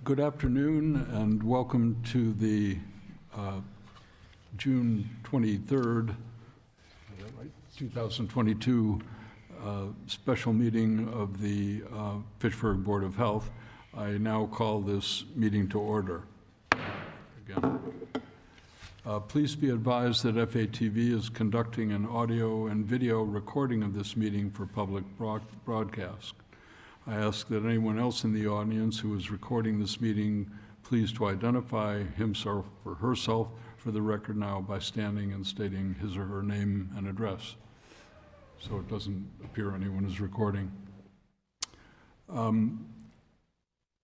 Good afternoon and welcome to the June 23rd, 2022 special meeting of the Fitchburg Board of Health. I now call this meeting to order. Again. Please be advised that FATV is conducting an audio and video recording of this meeting for public broadcast. I ask that anyone else in the audience who is recording this meeting please to identify himself or herself for the record now by standing and stating his or her name and address, so it doesn't appear anyone is recording.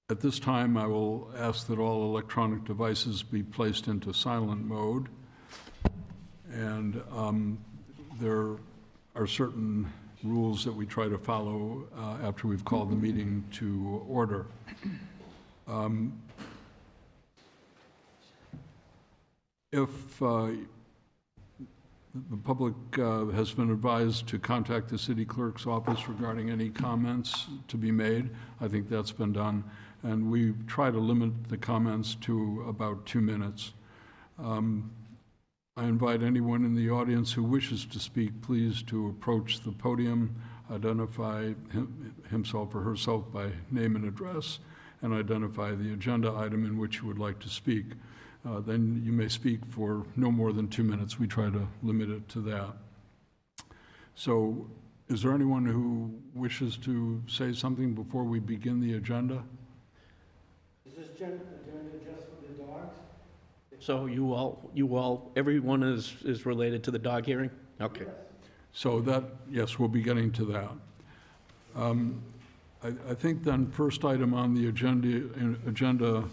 At this time, I will ask that all electronic devices be placed into silent mode, and there are certain rules that we try to follow after we've called the meeting to order. If the public has been advised to contact the city clerk's office regarding any comments to be made, I think that's been done, and we try to limit the comments to about 2 minutes. I invite anyone in the audience who wishes to speak, please, to approach the podium, identify himself or herself by name and address, and identify the agenda item in which you would like to speak. Then you may speak for no more than 2 minutes. We try to limit it to that. So, is there anyone who wishes to say something before we begin the agenda? Is this agenda just for the dogs? So everyone is related to the dog hearing? Okay. So that, yes, we'll be getting to that. I think then first item on the agenda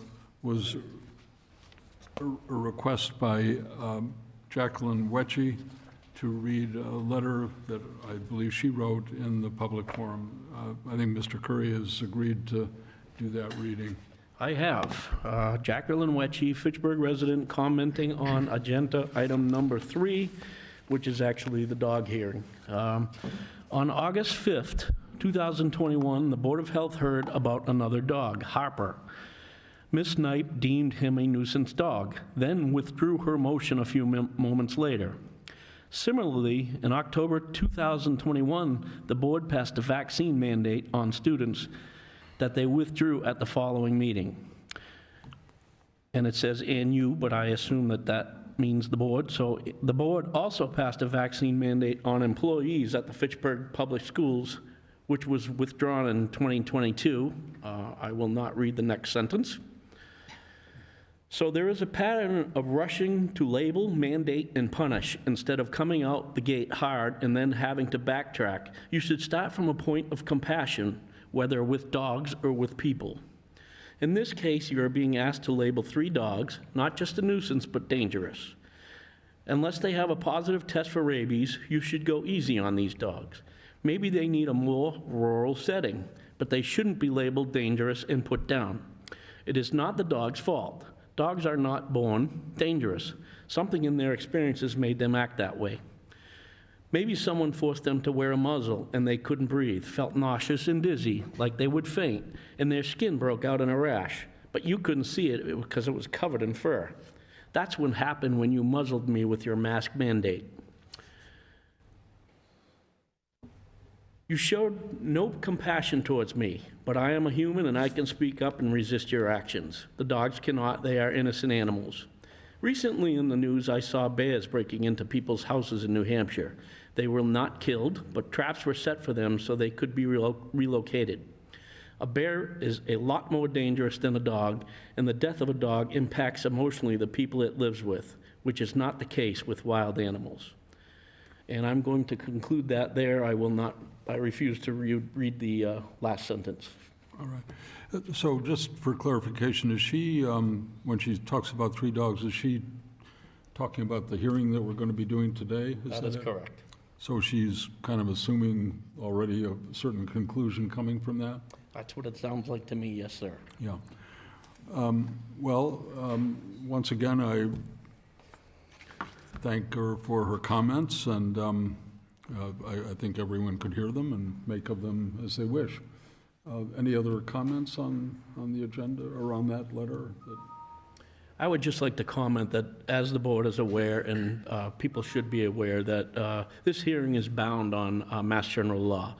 was a request by Jacqueline Wetchy to read a letter that I believe she wrote in the public forum. I think Mr. Curry has agreed to do that reading. I have. Jacqueline Wetchy, Fitchburg resident, commenting on agenda item number 3, which is actually the dog hearing. On August 5th, 2021, the Board of Health heard about another dog, Harper. Ms. Knipe deemed him a nuisance dog, then withdrew her motion a few moments later. Similarly, in October 2021, the board passed a vaccine mandate on students that they withdrew at the following meeting. And it says "and you," but I assume that means the board. So the board also passed a vaccine mandate on employees at the Fitchburg Public Schools, which was withdrawn in 2022. I will not read the next sentence. So there is a pattern of rushing to label, mandate, and punish instead of coming out the gate hard and then having to backtrack. You should start from a point of compassion, whether with dogs or with people. In this case, you are being asked to label 3 dogs, not just a nuisance, but dangerous. Unless they have a positive test for rabies, you should go easy on these dogs. Maybe they need a more rural setting, but they shouldn't be labeled dangerous and put down. It is not the dog's fault. Dogs are not born dangerous. Something in their experiences made them act that way. Maybe someone forced them to wear a muzzle and they couldn't breathe, felt nauseous and dizzy, like they would faint, and their skin broke out in a rash, but you couldn't see it because it was covered in fur. That's what happened when you muzzled me with your mask mandate. You showed no compassion towards me, but I am a human and I can speak up and resist your actions. The dogs cannot, they are innocent animals. Recently in the news, I saw bears breaking into people's houses in New Hampshire. They were not killed, but traps were set for them so they could be relocated. A bear is a lot more dangerous than a dog, and the death of a dog impacts emotionally the people it lives with, which is not the case with wild animals. And I'm going to conclude that there. I refuse to read the last sentence. All right. So just for clarification, is she, when she talks about 3 dogs, is she talking about the hearing that we're going to be doing today? That is correct. So she's kind of assuming already a certain conclusion coming from that? That's what it sounds like to me, yes, sir. Yeah. Once again, I thank her for her comments, and I think everyone could hear them and make of them as they wish. Any other comments on the agenda or on that letter? I would just like to comment that, as the board is aware, and people should be aware, that this hearing is bound on Mass General Law.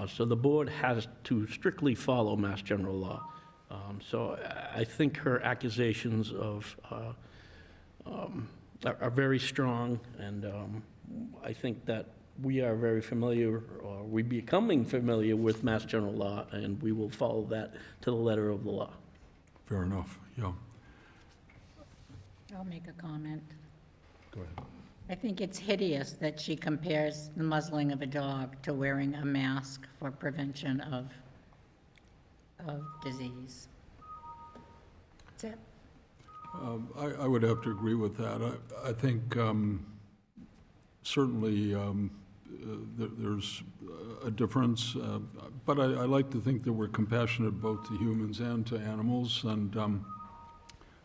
So the board has to strictly follow Mass General Law. So I think her accusations are very strong, and I think that we are very familiar, or we're becoming familiar with Mass General Law, and we will follow that to the letter of the law. Fair enough, yeah. I'll make a comment. Go ahead. I think it's hideous that she compares the muzzling of a dog to wearing a mask for prevention of disease. That's it. I would have to agree with that. I think certainly there's a difference, but I like to think that we're compassionate both to humans and to animals, and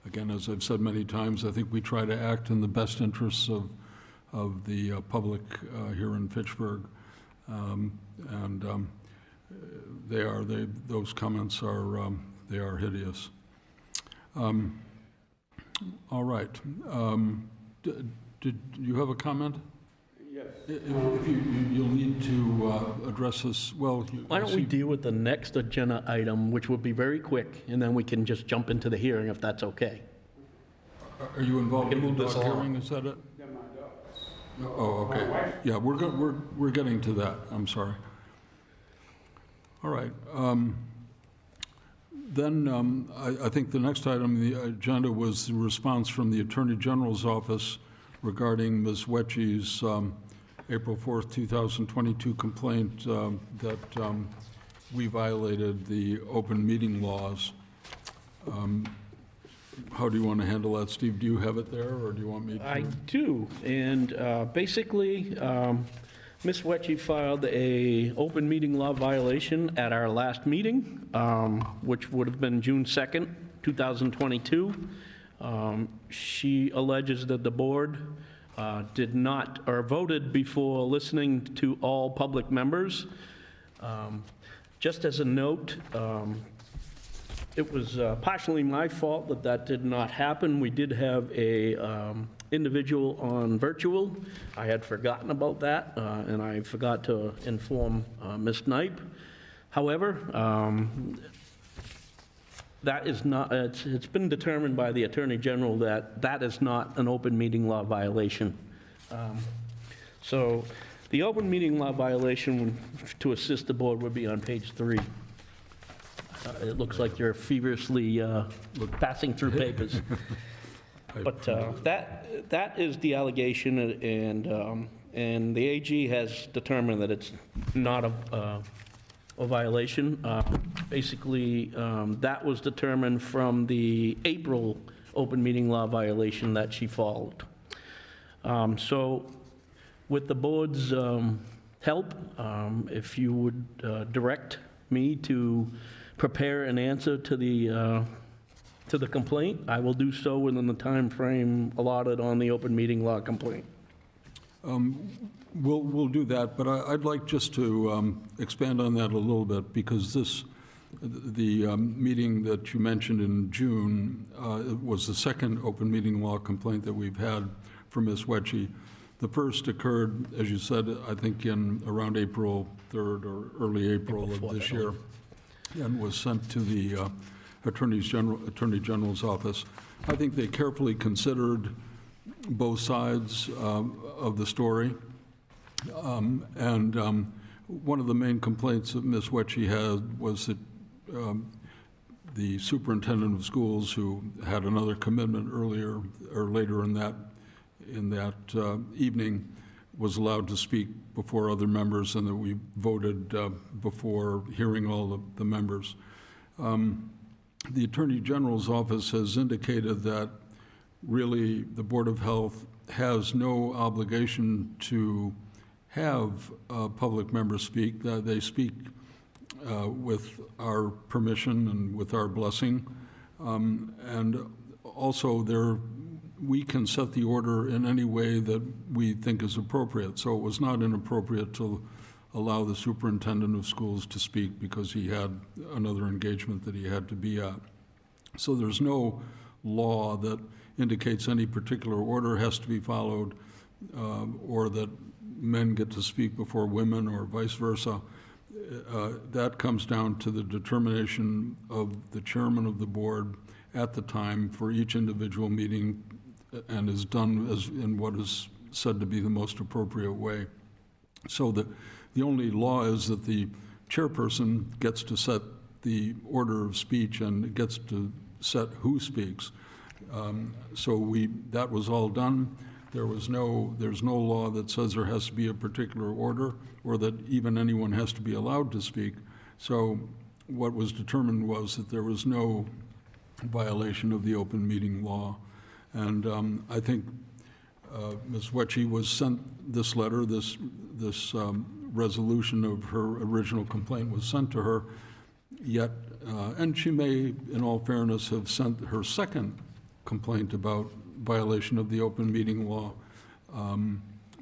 again, as I've said many times, I think we try to act in the best interests of the public here in Fitchburg, and those comments are they are hideous. All right. Did you have a comment? Yes. If you'll need to address this, well... Why don't we deal with the next agenda item, which will be very quick, and then we can just jump into the hearing if that's okay. Are you involved We can in the move dog this hearing, is that it? Yeah, my dog. Oh, okay. Yeah, we're getting to that, I'm sorry. All right. Then I think the next item on the agenda was the response from the Attorney General's office regarding Ms. Wetchy's April 4th, 2022 complaint that we violated the open meeting laws. How do you want to handle that, Steve? Do you have it there, or do you want me to? I do, and basically, Ms. Wetchy filed a open meeting law violation at our last meeting, which would have been June 2nd, 2022. She alleges that the board did not, or voted before listening to all public members. Just as a note, it was partially my fault that that did not happen. We did have a individual on virtual. I had forgotten about that, and I forgot to inform Ms. Knipe. However, that is not, it's been determined by the Attorney General that that is not an open meeting law violation. So the open meeting law violation to assist the board would be on page 3. It looks like you're feverishly passing through papers. But that is the allegation, and the AG has determined that it's not a violation. Basically, that was determined from the April open meeting law violation that she followed. So with the board's help, if you would direct me to prepare an answer to the complaint, I will do so within the time frame allotted on the open meeting law complaint. We'll do that, but I'd like just to expand on that a little bit, because the meeting that you mentioned in June was the second open meeting law complaint that we've had from Ms. Wetchy. The first occurred, as you said, I think in around April 3rd or early April of this year, and was sent to the Attorney General's office. I think they carefully considered both sides of the story. And one of the main complaints that Ms. Wetchy had was that the superintendent of schools, who had another commitment earlier or later in that evening, was allowed to speak before other members, and that we voted before hearing all the members. The Attorney General's office has indicated that really the Board of Health has no obligation to have public members speak. They speak with our permission and with our blessing. And also we can set the order in any way that we think is appropriate. So it was not inappropriate to allow the superintendent of schools to speak because he had another engagement that he had to be at. So there's no law that indicates any particular order has to be followed, or that men get to speak before women or vice versa. That comes down to the determination of the chairman of the board at the time for each individual meeting, and is done as in what is said to be the most appropriate way. So the only law is that the chairperson gets to set the order of speech and gets to set who speaks. So that was all done. There's no law that says there has to be a particular order or that even anyone has to be allowed to speak. So what was determined was that there was no violation of the open meeting law. And I think Ms. Wetchy was sent this letter, this resolution of her original complaint was sent to her, yet, and she may, in all fairness, have sent her second complaint about violation of the open meeting law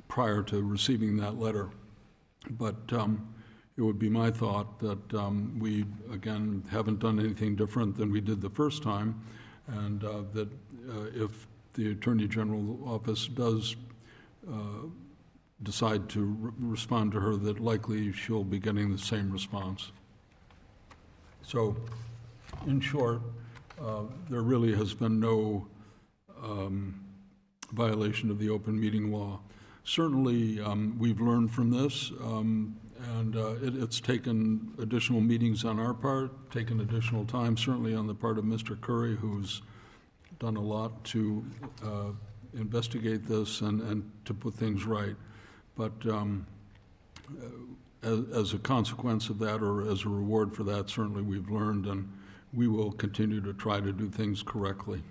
prior to receiving that letter. But it would be my thought that we, again, haven't done anything different than we did the first time, and that if the Attorney General's office does decide to respond to her, that likely she'll be getting the same response. So, in short, there really has been no violation of the open meeting law. Certainly, we've learned from this, and it's taken additional meetings on our part, taken additional time, certainly on the part of Mr. Curry, who's done a lot to investigate this and to put things right. But as a consequence of that, or as a reward for that, certainly we've learned, and we will continue to try to do things correctly.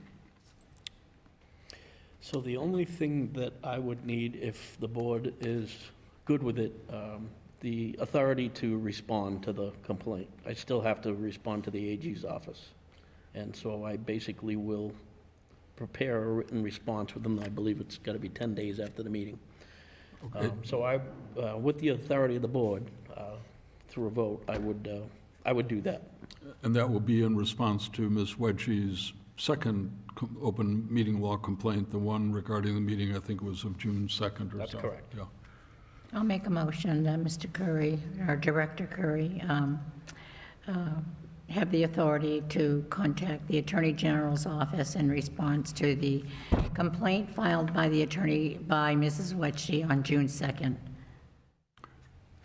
So the only thing that I would need, if the board is good with it, the authority to respond to the complaint. I still have to respond to the AG's office. And so I basically will prepare a written response with them. I believe it's got to be 10 days after the meeting. Okay. So I, with the authority of the board, through a vote, I would do that. And that will be in response to Ms. Wetchy's second open meeting law complaint, the one regarding the meeting, I think it was of June 2nd or so. That's correct. Yeah. I'll make a motion that Mr. Curry, or Director Curry, have the authority to contact the Attorney General's office in response to the complaint filed by by Mrs. Wetchy on June 2nd.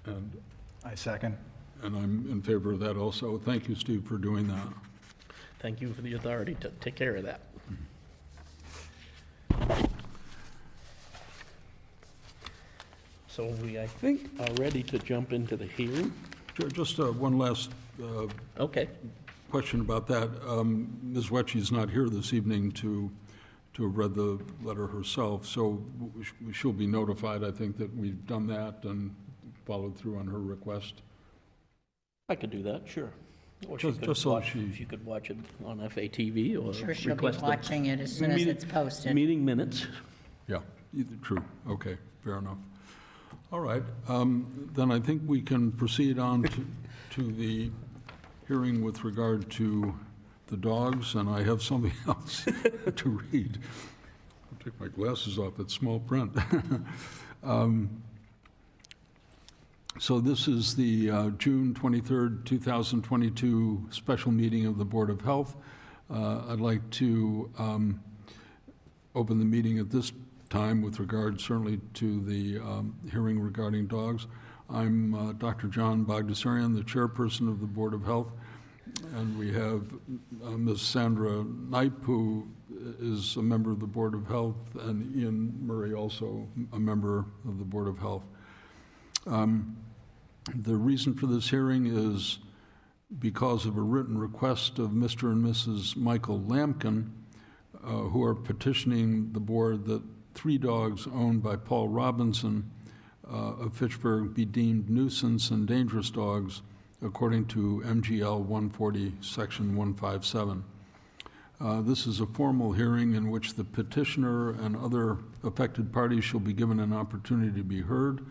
And I second. I'm in favor of that also. Thank you, Steve, for doing that. Thank you for the authority to take care of that. So we, I think, are ready to jump into the hearing. Just one last Okay. question about that. Ms. Wetchy's not here this evening to have read the letter herself, so she'll be notified, I think, that we've done that and followed through on her request. I could do that, sure. Or Just so she- She could watch it on FATV or I'm sure she'll be request the watching it as soon as meeting- it's posted. meeting minutes. Yeah, true. Okay, fair enough. All right, then I think we can proceed on to the hearing with regard to the dogs, and I have something else to read. I'll take my glasses off, it's small print. So this is the June 23rd, 2022 special meeting of the Board of Health. I'd like to open the meeting at this time with regard certainly to the hearing regarding dogs. I'm Dr. John Bogdasarian, the chairperson of the Board of Health, and we have Ms. Sandra Knipe, who is a member of the Board of Health, and Ian Murray, also a member of the Board of Health. The reason for this hearing is because of a written request of Mr. and Mrs. Michael Lampkin, who are petitioning the board that 3 dogs owned by Paul Robinson of Fitchburg be deemed nuisance and dangerous dogs according to MGL 140, Section 157. This is a formal hearing in which the petitioner and other affected parties shall be given an opportunity to be heard.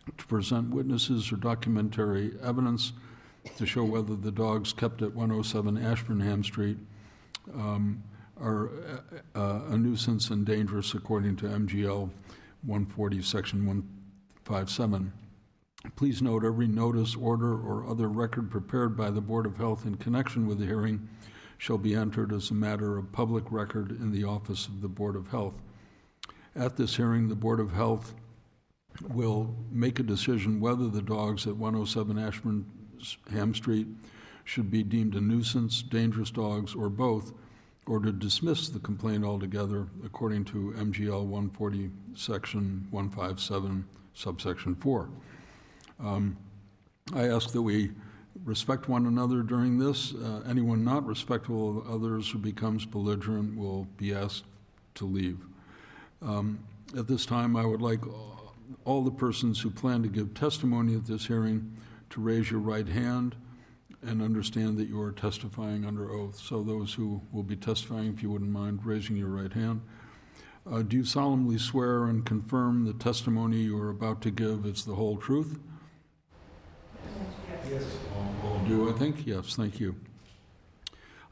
to present witnesses or documentary evidence to show whether the dogs kept at 107 Ashburnham Street are a nuisance and dangerous according to MGL 140, Section 157. Please note, every notice, order, or other record prepared by the Board of Health in connection with the hearing shall be entered as a matter of public record in the office of the Board of Health. At this hearing, the Board of Health will make a decision whether the dogs at 107 Ashburnham Street should be deemed a nuisance, dangerous dogs, or both, or to dismiss the complaint altogether according to MGL 140, Section 157, subsection 4. I ask that we respect one another during this. Anyone not respectful of others who becomes belligerent will be asked to leave. At this time, I would like all the persons who plan to give testimony at this hearing to raise your right hand and understand that you are testifying under oath. So those who will be testifying, if you wouldn't mind raising your right hand. Do you solemnly swear and confirm the testimony you are about to give is the whole truth? Yes. All do, I think? Yes, thank you.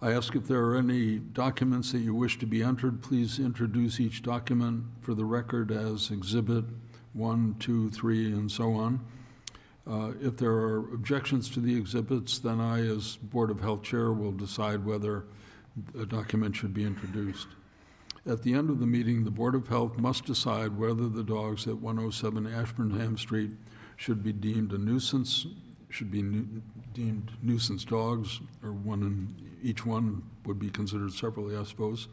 I ask if there are any documents that you wish to be entered, please introduce each document for the record as Exhibit 1, 2, 3, and so on. If there are objections to the exhibits, then I, as Board of Health Chair, will decide whether a document should be introduced. At the end of the meeting, the Board of Health must decide whether the dogs at 107 Ashburnham Street should be deemed a nuisance, should be deemed nuisance dogs, or each one would be considered separately, I suppose,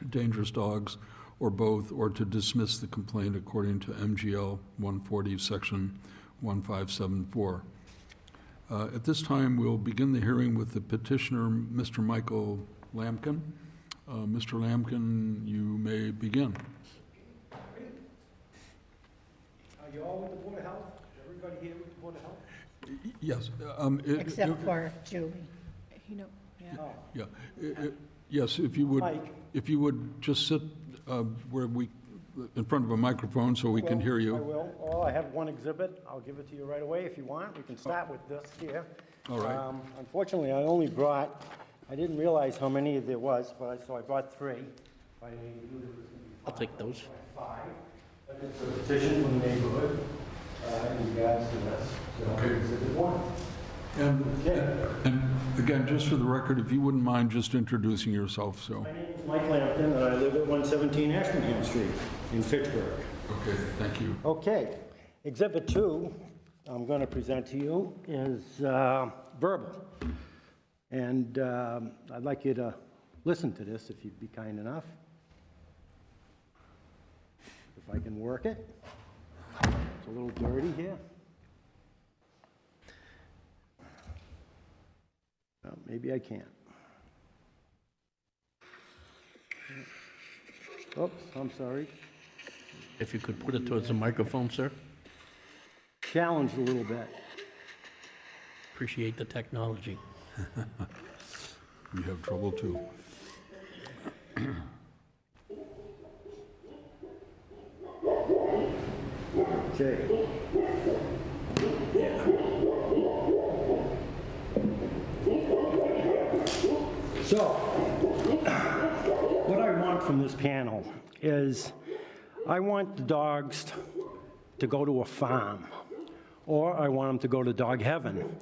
dangerous dogs, or both, or to dismiss the complaint according to MGL 140, Section 1574. At this time, we'll begin the hearing with the petitioner, Mr. Michael Lampkin. Mr. Lampkin, you may begin. Are you all with the Board of Health? Everybody here with the Board of Health? Yes. Except for Julie. Oh, Yeah. Yes, if you Mike. just sit where in front of a microphone so we can hear I you. will. Oh, I have one exhibit. I'll give it to you right away if you want. We can start with this here. All right. Unfortunately, I didn't realize how many there was, so I brought 3. I knew there was going to be I'll take those. 5. But it's a petition from the neighborhood in regards to this. So Okay. Exhibit 1. And again, just for the record, if you wouldn't mind just introducing yourself, so. My name is Mike Lampton, and I live at 117 Ashburnham Street in Fitchburg. Okay, thank you. Okay, Exhibit 2 I'm going to present to you is verbal. And I'd like you to listen to this if you'd be kind enough. If I can work it. It's a little dirty here. Well, maybe I can't. Oops, I'm sorry. If you could put it towards the microphone, sir. Challenged a little bit. Appreciate the technology. We have trouble too. Okay. Yeah. So, what I want from this panel is I want the dogs to go to a farm, or I want them to go to dog heaven.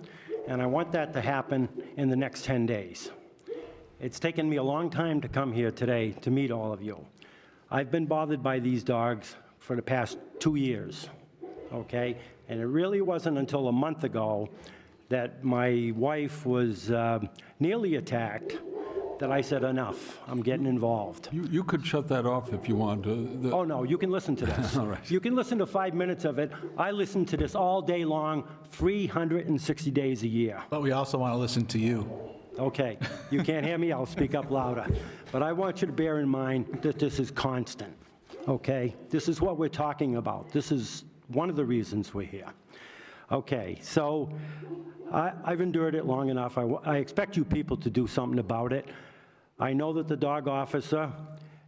And I want that to happen in the next 10 days. It's taken me a long time to come here today to meet all of you. I've been bothered by these dogs for the past 2 years, okay? And it really wasn't until a month ago that my wife was nearly attacked that I said, enough, I'm getting involved. You could shut that off if you want. Oh, no, you can listen to this. All right. You can listen to 5 minutes of it. I listen to this all day long, 360 days a year. But we also want to listen to you. Okay, you can't hear me, I'll speak up louder. But I want you to bear in mind that this is constant, okay? This is what we're talking about. This is one of the reasons we're here. Okay, so I've endured it long enough. I expect you people to do something about it. I know that the dog officer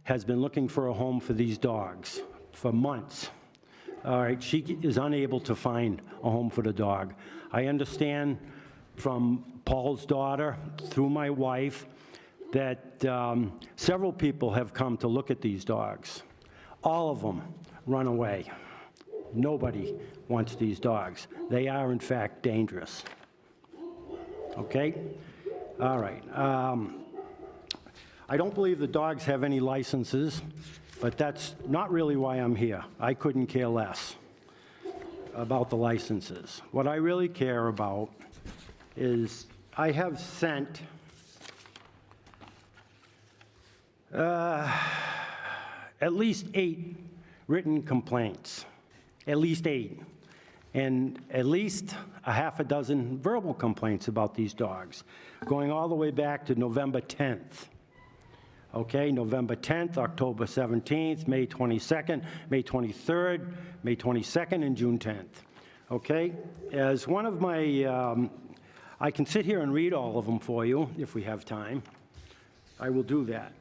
has been looking for a home for these dogs for months. All right, she is unable to find a home for the dog. I understand from Paul's daughter, through my wife, that several people have come to look at these dogs. All of them run away. Nobody wants these dogs. They are, in fact, dangerous. Okay? All right. I don't believe the dogs have any licenses, but that's not really why I'm here. I couldn't care less about the licenses. What I really care about is I have sent at least 8 written complaints, at least 8, and at least a half a dozen verbal complaints about these dogs, going all the way back to November 10th. Okay, November 10th, October 17th, May 22nd, May 23rd, May 22nd, and June 10th. Okay, as one of my, I can sit here and read all of them for you if we have time. I will do that.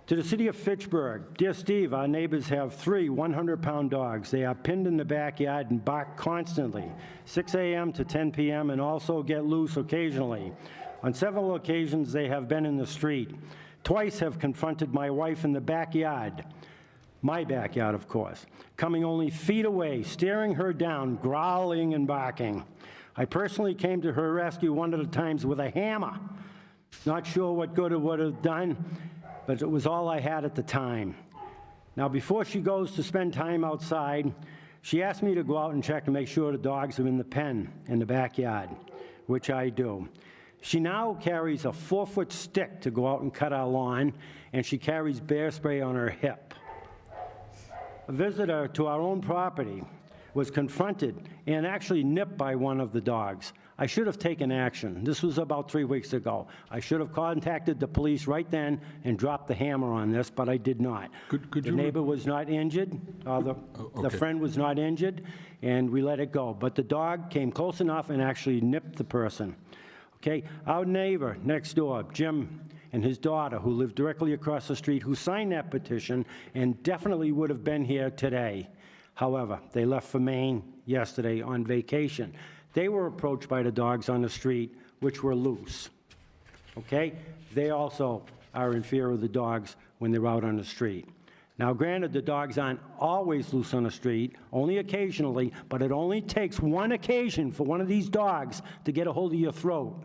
To the city of Fitchburg, dear Steve, our neighbors have 3 100-pound dogs. They are pinned in the backyard and bark constantly, 6 a.m. to 10 p.m., and also get loose occasionally. On several occasions, they have been in the street. Twice have confronted my wife in the backyard, my backyard, of course, coming only feet away, staring her down, growling and barking. I personally came to her rescue one of the times with a hammer. Not sure what good it would have done, but it was all I had at the time. Now, before she goes to spend time outside, she asked me to go out and check to make sure the dogs are in the pen in the backyard, which I do. She now carries a 4-foot stick to go out and cut our lawn, and she carries bear spray on her hip. A visitor to our own property was confronted and actually nipped by one of the dogs. I should have taken action. This was about 3 weeks ago. I should have contacted the police right then and dropped the hammer on this, but I did not. Could the you neighbor was not injured, the okay. friend was not injured, and we let it go. But the dog came close enough and actually nipped the person. Okay, our neighbor next door, Jim, and his daughter, who lived directly across the street, who signed that petition and definitely would have been here today. However, they left for Maine yesterday on vacation. They were approached by the dogs on the street, which were loose. Okay? They also are in fear of the dogs when they're out on the street. Now, granted, the dogs aren't always loose on the street, only occasionally, but it only takes one occasion for one of these dogs to get a hold of your throat.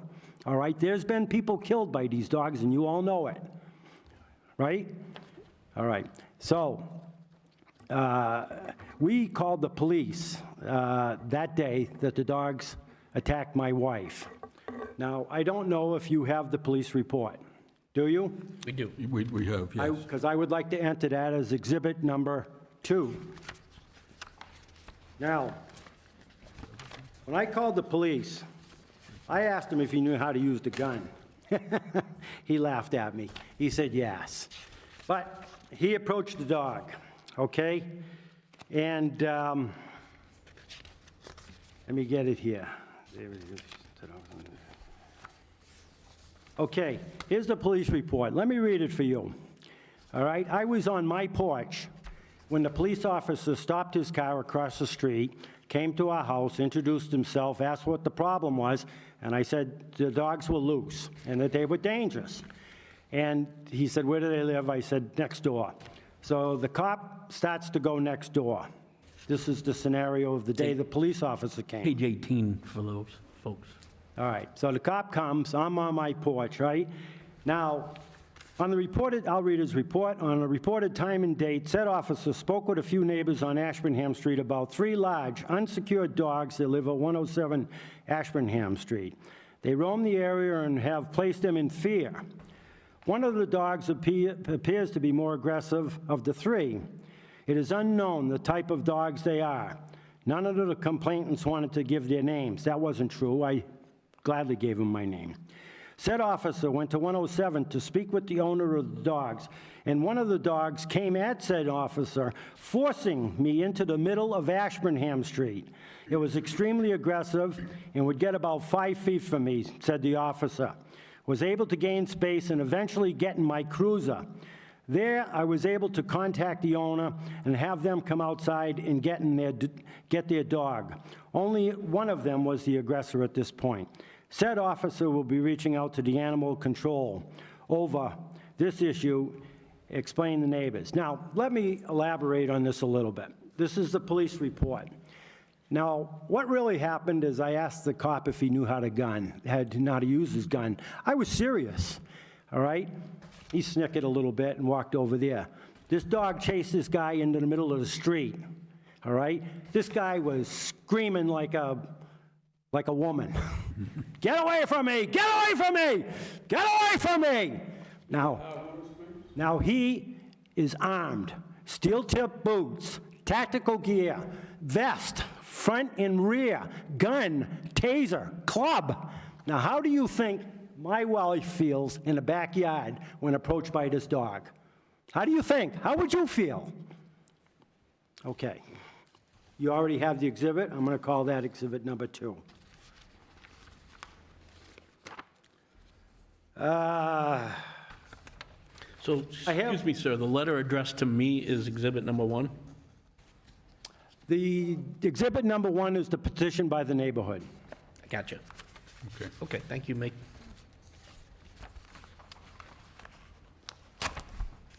All right? There's been people killed by these dogs, and you all know it. Right? All right. So, we called the police that day that the dogs attacked my wife. Now, I don't know if you have the police report. Do you? We do. We have, yes. Because I would like to enter that as exhibit number 2. Now, when I called the police, I asked him if he knew how to use the gun. He laughed at me. He said yes. But he approached the dog, okay? And let me get it here. There it is. Okay, here's the police report. Let me read it for you. All right, I was on my porch when the police officer stopped his car across the street, came to our house, introduced himself, asked what the problem was, and I said the dogs were loose and that they were dangerous. And he said, where do they live? I said, next door. So the cop starts to go next door. This is the scenario of the day the police officer came. Page 18 for those folks. All right, so the cop comes, I'm on my porch, right? Now, on the reported, I'll read his report. On a reported time and date, said officer spoke with a few neighbors on Ashburnham Street about 3 large, unsecured dogs that live at 107 Ashburnham Street. They roam the area and have placed them in fear. One of the dogs appears to be more aggressive of the 3. It is unknown the type of dogs they are. None of the complainants wanted to give their names. That wasn't true. I gladly gave him my name. Said officer went to 107 to speak with the owner of the dogs, and one of the dogs came at said officer, forcing me into the middle of Ashburnham Street. It was extremely aggressive and would get about 5 feet from me, said the officer. Was able to gain space and eventually get in my cruiser. There, I was able to contact the owner and have them come outside and get their dog. Only one of them was the aggressor at this point. Said officer will be reaching out to the animal control over this issue, explain the neighbors. Now, let me elaborate on this a little bit. This is the police report. Now, what really happened is I asked the cop if he knew how to use his gun. I was serious, all right? He snickered a little bit and walked over there. This dog chased this guy into the middle of the street, all right? This guy was screaming like a woman. Get away from me! Get away from me! Get away from me! Now he is armed. Steel-tip boots, tactical gear, vest, front and rear, gun, taser, club. Now, how do you think my wife feels in the backyard when approached by this dog? How do you think? How would you feel? Okay. You already have the exhibit. I'm going to call that exhibit number 2. So, excuse me, sir, the letter addressed to me is exhibit number 1? The exhibit number 1 is the petition by the neighborhood. I gotcha. Okay. Okay, thank you, Mick.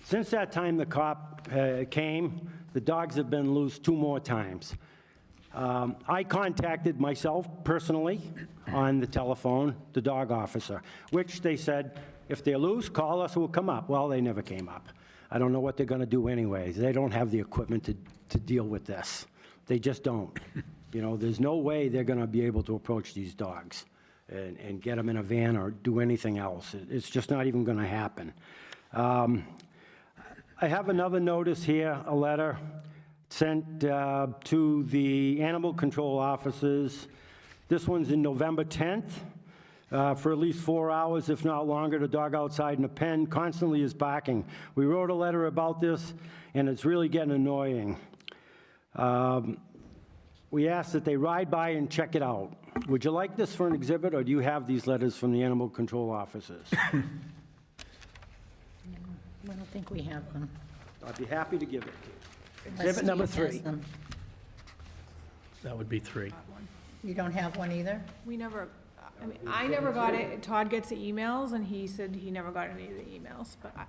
Since that time the cop came, the dogs have been loose 2 more times. I contacted myself personally on the telephone, the dog officer, which they said, if they're loose, call us, we'll come up. Well, they never came up. I don't know what they're going to do anyways. They don't have the equipment to deal with this. They just don't. You know, there's no way they're going to be able to approach these dogs and get them in a van or do anything else. It's just not even going to happen. I have another notice here, a letter sent to the animal control officers. This one's in November 10th. For at least 4 hours, if not longer, the dog outside in the pen constantly is barking. We wrote a letter about this, and it's really getting annoying. We ask that they ride by and check it out. Would you like this for an exhibit, or do you have these letters from the animal control officers? I don't think we have them. I'd be happy to give it. Unless Exhibit number Steve has 3. them. That would be 3. You don't have one either? We never, I mean, I never got it. Todd gets the emails, and he said he never got any of the emails, but I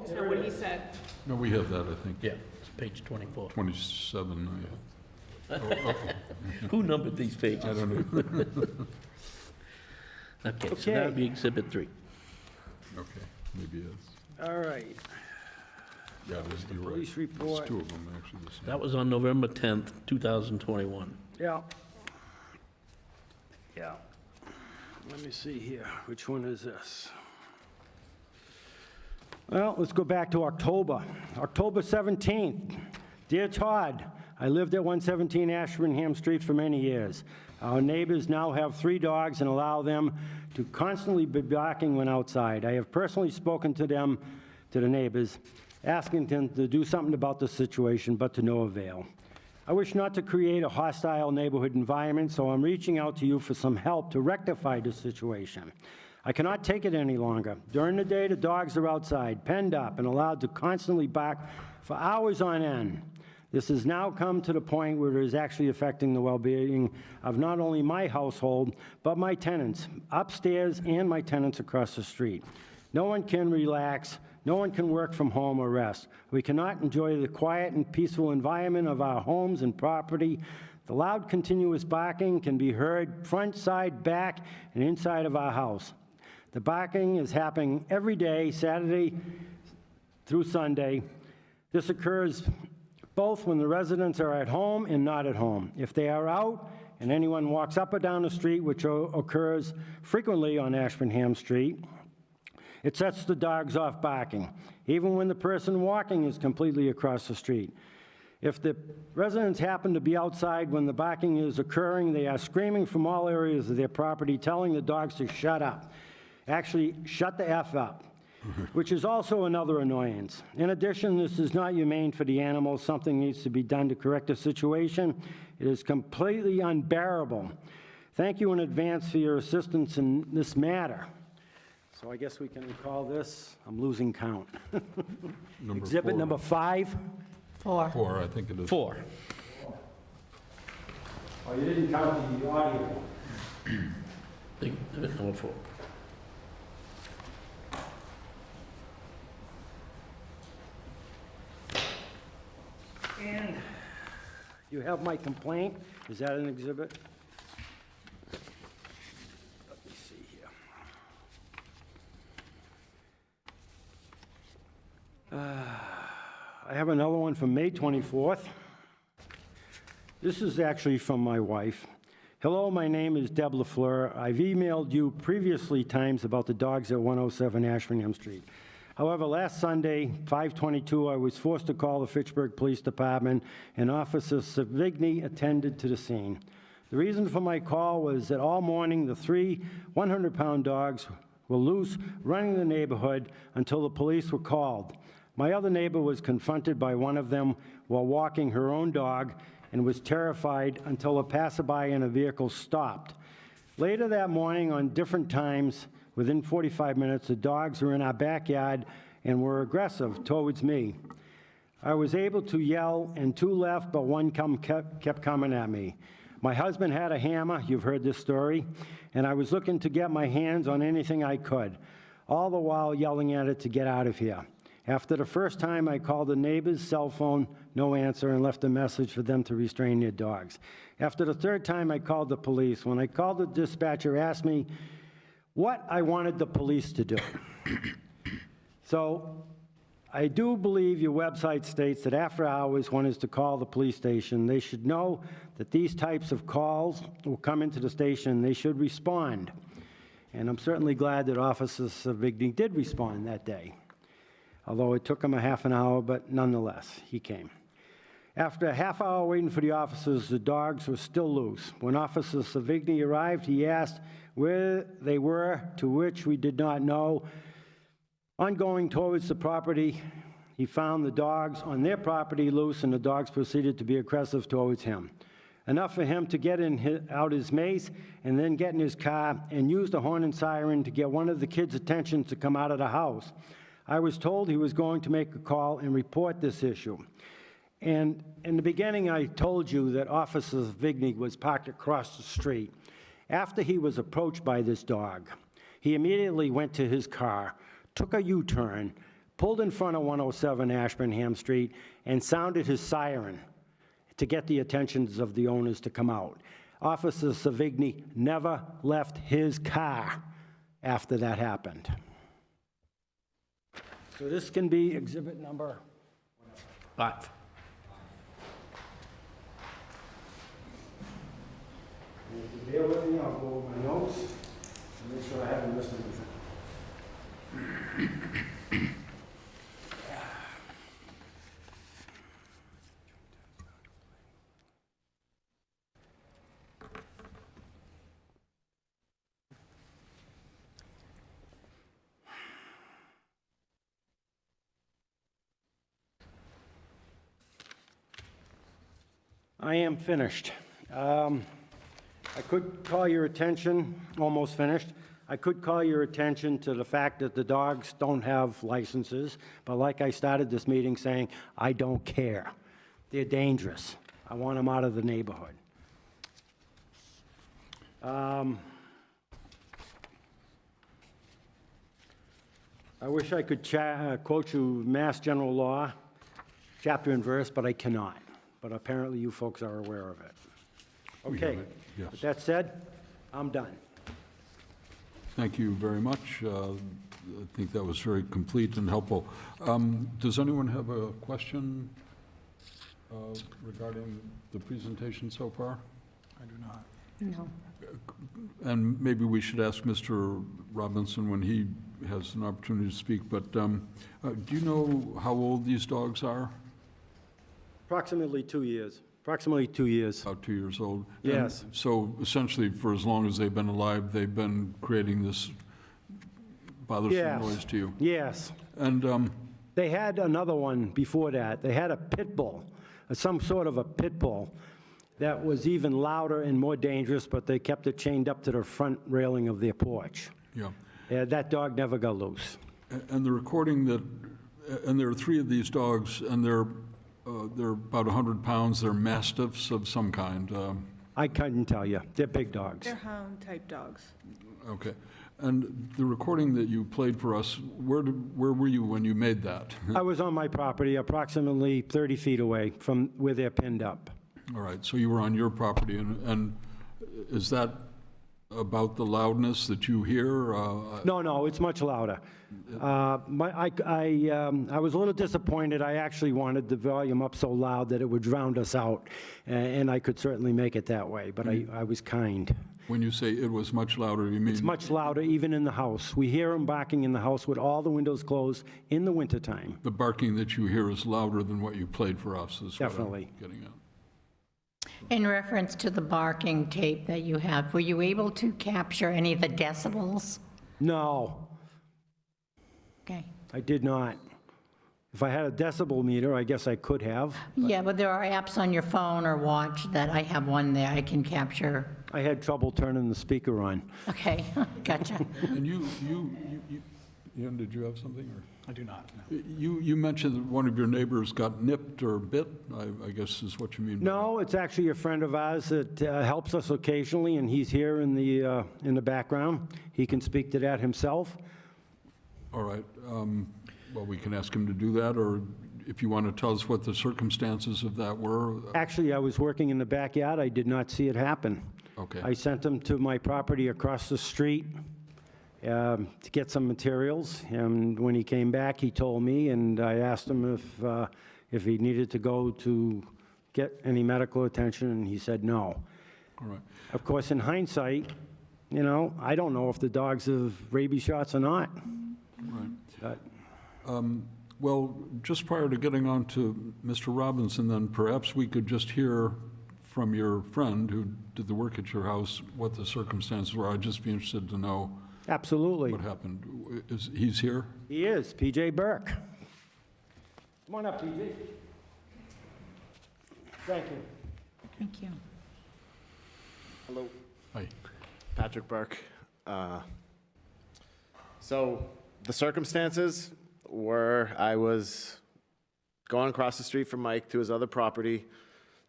just know what he said. No, we have that, I think. Yeah, it's page 24. 27, Who numbered these pages? I don't know. Okay, so Okay. that would be exhibit 3. Okay, maybe it's, All right. yeah, you're right. Police There's report. 2 of them, actually. the same. That was on November 10th, 2021. Yeah. Yeah. Let me see here. Which one is this? Well, let's go back to October. October 17th. Dear Todd, I lived at 117 Ashburnham Street for many years. Our neighbors now have 3 dogs and allow them to constantly be barking when outside. I have personally spoken to them, to the neighbors, asking them to do something about the situation, but to no avail. I wish not to create a hostile neighborhood environment, so I'm reaching out to you for some help to rectify the situation. I cannot take it any longer. During the day, the dogs are outside, penned up, and allowed to constantly bark for hours on end. This has now come to the point where it is actually affecting the well-being of not only my household, but my tenants upstairs and my tenants across the street. No one can relax. No one can work from home or rest. We cannot enjoy the quiet and peaceful environment of our homes and property. The loud, continuous barking can be heard front, side, back, and inside of our house. The barking is happening every day, Saturday through Sunday. This occurs both when the residents are at home and not at home. If they are out and anyone walks up or down the street, which occurs frequently on Ashburnham Street, it sets the dogs off barking, even when the person walking is completely across the street. If the residents happen to be outside when the barking is occurring, they are screaming from all areas of their property, telling the dogs to shut up. Actually, shut the F up, which is also another annoyance. In addition, this is not humane for the animals. Something needs to be done to correct the situation. It is completely unbearable. Thank you in advance for your assistance in this matter. So I guess we can call this, I'm losing count. Number Exhibit four. number 5? 4. 4, I think it is. 4. Oh, you didn't count the audio. Exhibit number 4. And you have my complaint. Is that an exhibit? Let me see here. I have another one from May 24th. This is actually from my wife. Hello, my name is Deb LaFleur. I've emailed you previously times about the dogs at 107 Ashburnham Street. However, last Sunday, 5/22, I was forced to call the Fitchburg Police Department, and Officer Savigny attended to the scene. The reason for my call was that all morning, the 3 100-pound dogs were loose, running the neighborhood until the police were called. My other neighbor was confronted by one of them while walking her own dog and was terrified until a passerby in a vehicle stopped. Later that morning, on different times, within 45 minutes, the dogs were in our backyard and were aggressive towards me. I was able to yell, and 2 left, but 1 kept coming at me. My husband had a hammer, you've heard this story, and I was looking to get my hands on anything I could, all the while yelling at it to get out of here. After the first time, I called the neighbor's cell phone, no answer, and left a message for them to restrain their dogs. After the third time, I called the police. When I called, the dispatcher asked me what I wanted the police to do. So I do believe your website states that after hours, one is to call the police station. They should know that these types of calls will come into the station, and they should respond. And I'm certainly glad that Officer Savigny did respond that day, although it took him a half an hour, but nonetheless, he came. After a half hour waiting for the officers, the dogs were still loose. When Officer Savigny arrived, he asked where they were, to which we did not know. On going towards the property, he found the dogs on their property loose, and the dogs proceeded to be aggressive towards him. Enough for him to get out his mace and then get in his car and use the horn and siren to get one of the kids' attention to come out of the house. I was told he was going to make a call and report this issue. And in the beginning, I told you that Officer Savigny was parked across the street. After he was approached by this dog, he immediately went to his car, took a U-turn, pulled in front of 107 Ashburnham Street, and sounded his siren to get the attentions of the owners to come out. Officer Savigny never left his car after that happened. So this can be exhibit number 5. Bear with me, I'll go over my notes and make sure I haven't missed anything. I am finished. I could call your attention, almost finished. I could call your attention to the fact that the dogs don't have licenses, but like I started this meeting saying, I don't care. They're dangerous. I want them out of the neighborhood. I wish I could quote you Mass General Law, chapter and verse, but I cannot. But apparently you folks are aware of it. We have Okay. it, yes. With that said, I'm done. Thank you very much. I think that was very complete and helpful. Does anyone have a question regarding the presentation so far? I do not. No. And maybe we should ask Mr. Robinson when he has an opportunity to speak, but do you know how old these dogs are? Approximately 2 years. Approximately 2 years. About 2 years old? And Yes. so essentially, for as long as they've been alive, they've been creating this bothersome Yes. noise to you? Yes. And They had another one before that. They had a pit bull, some sort of a pit bull, that was even louder and more dangerous, but they kept it chained up to the front railing of their porch. yeah, That dog never got loose. And the recording that, and there are 3 of these dogs, and they're about 100 pounds, they're mastiffs of some kind. I couldn't tell you. They're big dogs. They're hound-type dogs. Okay. And the recording that you played for us, where were you when you made that? I was on my property, approximately 30 feet away from where they're pinned up. All right, so you were on your property, and is that about the loudness that you hear? No, it's much louder. I was a little disappointed. I actually wanted the volume up so loud that it would drown us out, and I could certainly make it that way, but I was kind. When you say it was much louder, you mean? It's much louder even in the house. We hear them barking in the house with all the windows closed in the wintertime. The barking that you hear is louder than what you played for us, is what I'm Definitely. getting at. In reference to the barking tape that you have, were you able to capture any of the decibels? No, Okay. I did not. If I had a decibel meter, I guess I could have. Yeah, but there are apps on your phone or watch that I have one there, I can capture. I had trouble turning the speaker on. Okay, gotcha. And Ian, did you have something, or? I do not. You mentioned that one of your neighbors got nipped or bit, I guess is what you mean by that. No, it's actually a friend of ours that helps us occasionally, and he's here in the background. He can speak to that himself. All right, well, we can ask him to do that, or if you want to tell us what the circumstances of that were. Actually, I was working in the backyard. I did not see it happen. Okay. I sent him to my property across the street to get some materials, and when he came back, he told me, and I asked him if he needed to go to get any medical attention, and he said no. All right. Of course, in hindsight, I don't know if the dogs have rabies shots or not. Right. But Well, just prior to getting on to Mr. Robinson, then perhaps we could just hear from your friend who did the work at your house what the circumstances were. I'd just be interested to know absolutely. what happened. He's here? He is, P.J. Burke. Come on up, P.J. Thank you. Thank you. Hello, Hi. Patrick Burke. So the circumstances were I was going across the street from Mike to his other property.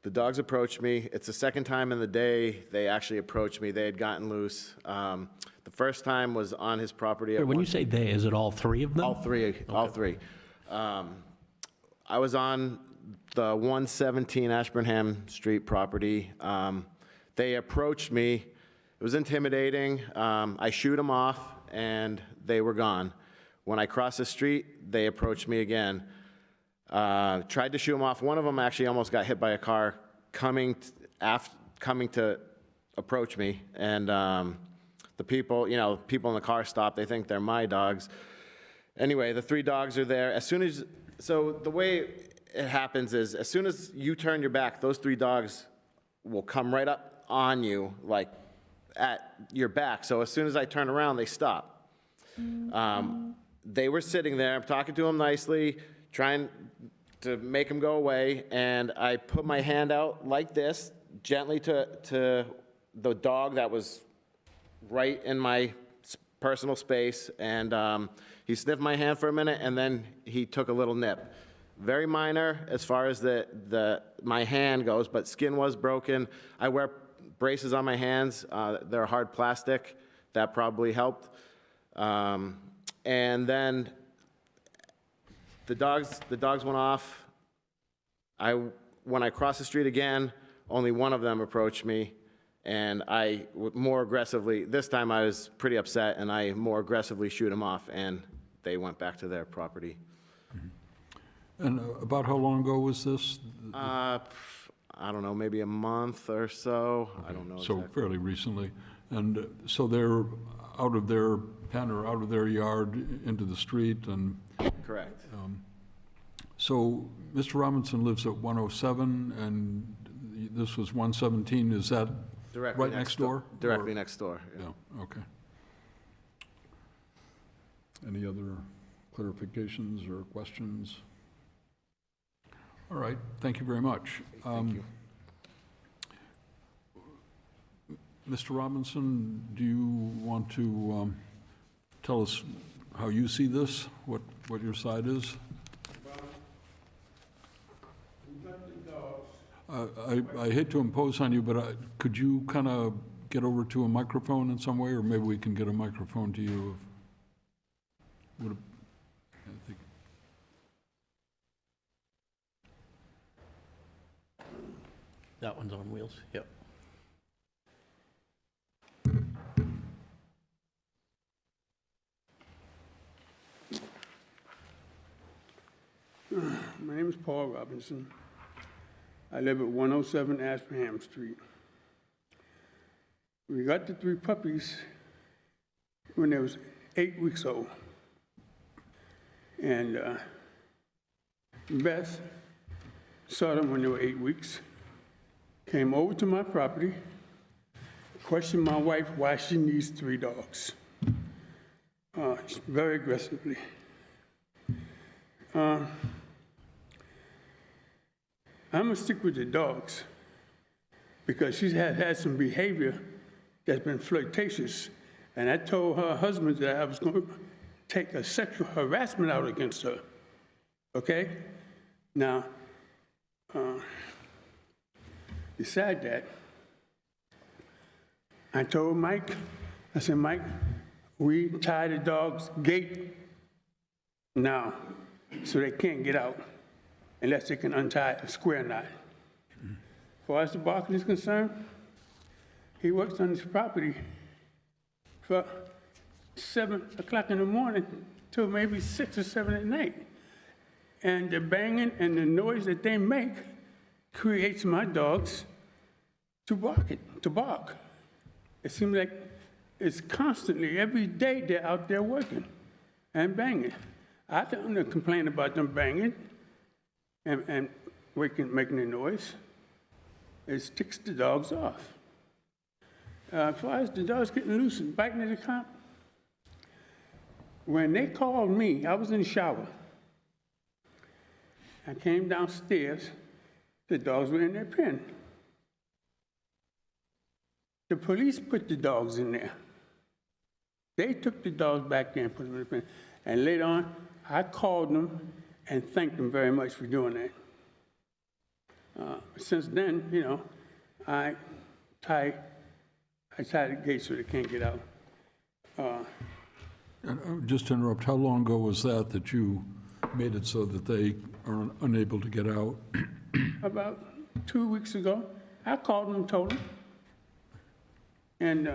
The dogs approached me. It's the second time in the day they actually approached me. They had gotten loose. The first time was on his property. When you say they, is it all 3 of them? All three. I was on the 117 Ashburnham Street property. They approached me. It was intimidating. I shoot them off, and they were gone. When I crossed the street, they approached me again. Tried to shoot them off. One of them actually almost got hit by a car coming to approach me, and the people in the car stopped. They think they're my dogs. Anyway, the 3 dogs are there. So the way it happens is, as soon as you turn your back, those 3 dogs will come right up on you, like at your back. So as soon as I turn around, they stop. They were sitting there. I'm talking to them nicely, trying to make them go away, and I put my hand out like this, gently to the dog that was right in my personal space, and he sniffed my hand for a minute, and then he took a little nip. Very minor as far as my hand goes, but skin was broken. I wear braces on my hands. They're hard plastic. That probably helped. And then the dogs went off. When I crossed the street again, only one of them approached me, and I more aggressively, this time I was pretty upset, and I more aggressively shoot them off, and they went back to their property. And about how long ago was this? I don't know, maybe a month or so. I don't know So exactly. fairly recently. And so they're out of their pen or out of their yard into the street, and Correct. so Mr. Robinson lives at 107, and this was 117, is that Directly right next door? Directly Or- next door. Yeah. Yeah, okay. Any other clarifications or questions? All right, thank you very much. Thank you. Mr. Robinson, do you want to tell us how you see this, what your side is? I hate to impose on you, but could you kind of get over to a microphone in some way, or maybe we can get a microphone to you? I think- That one's on wheels, yep. My name is Paul Robinson. I live at 107 Ashburnham Street. We got the 3 puppies when they was 8 weeks old. And Beth saw them when they were 8 weeks, came over to my property, questioned my wife why she needs 3 dogs, very aggressively. I'm gonna stick with the dogs because she has had some behavior that's been flirtatious. And I told her husband that I was going to take a sexual harassment out against her. Okay? Now, beside that, I told Mike, I said, Mike, we tie the dog's gate now so they can't get out unless they can untie a square knot. As far as the barking is concerned, he works on his property for 7 o'clock in the morning till maybe 6 or 7 at night. And the banging and the noise that they make creates my dogs to bark. It seems like it's constantly, every day they're out there working and banging. I don't complain about them banging and making a noise. It ticks the dogs off. As far as the dogs getting loose and biting at the cop, when they called me, I was in the shower. I came downstairs, the dogs were in their pen. The police put the dogs in there. They took the dogs back there and put them in the pen. And later on, I called them and thanked them very much for doing that. Since then, you know, I tie the gate so they can't get out. Just to interrupt, how long ago was that you made it so that they are unable to get out? About 2 weeks ago, I called them and told them. And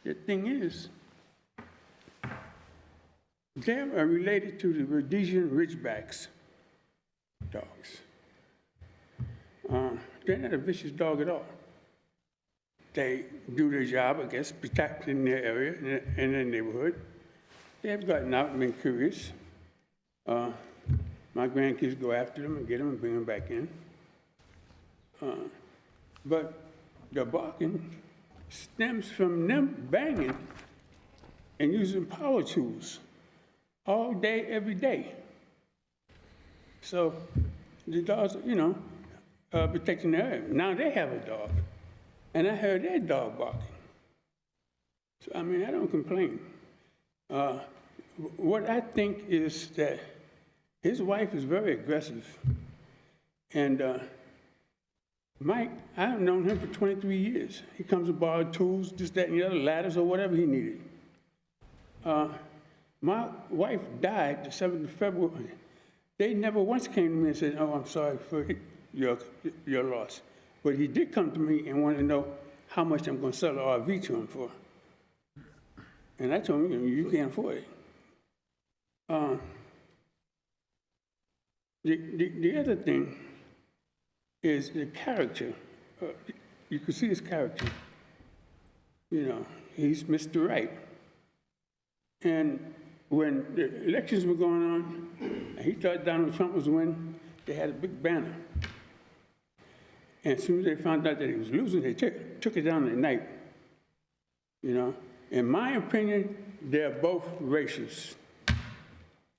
the thing is, they are related to the Rhodesian Ridgebacks dogs. They're not a vicious dog at all. They do their job, I guess, protecting their area in their neighborhood. They have gotten out and been curious. My grandkids go after them and get them and bring them back in. But the barking stems from them banging and using power tools all day, every day. So the dogs, you know, protecting their area. Now they have a dog, and I heard their dog barking. So, I mean, I don't complain. What I think is that his wife is very aggressive. And Mike, I've known him for 23 years. He comes and borrows tools, this, that, and the other, ladders, or whatever he needed. My wife died the 7th of February. They never once came to me and said, oh, I'm sorry for your loss. But he did come to me and wanted to know how much I'm going to sell the RV to him for. And I told him, you can't afford it. The other thing is the character. You can see his character. You know, he's Mr. Right. And when the elections were going on, and he thought Donald Trump was winning, they had a big banner. And as soon as they found out that he was losing, they took it down at night. You know, in my opinion, they're both racist.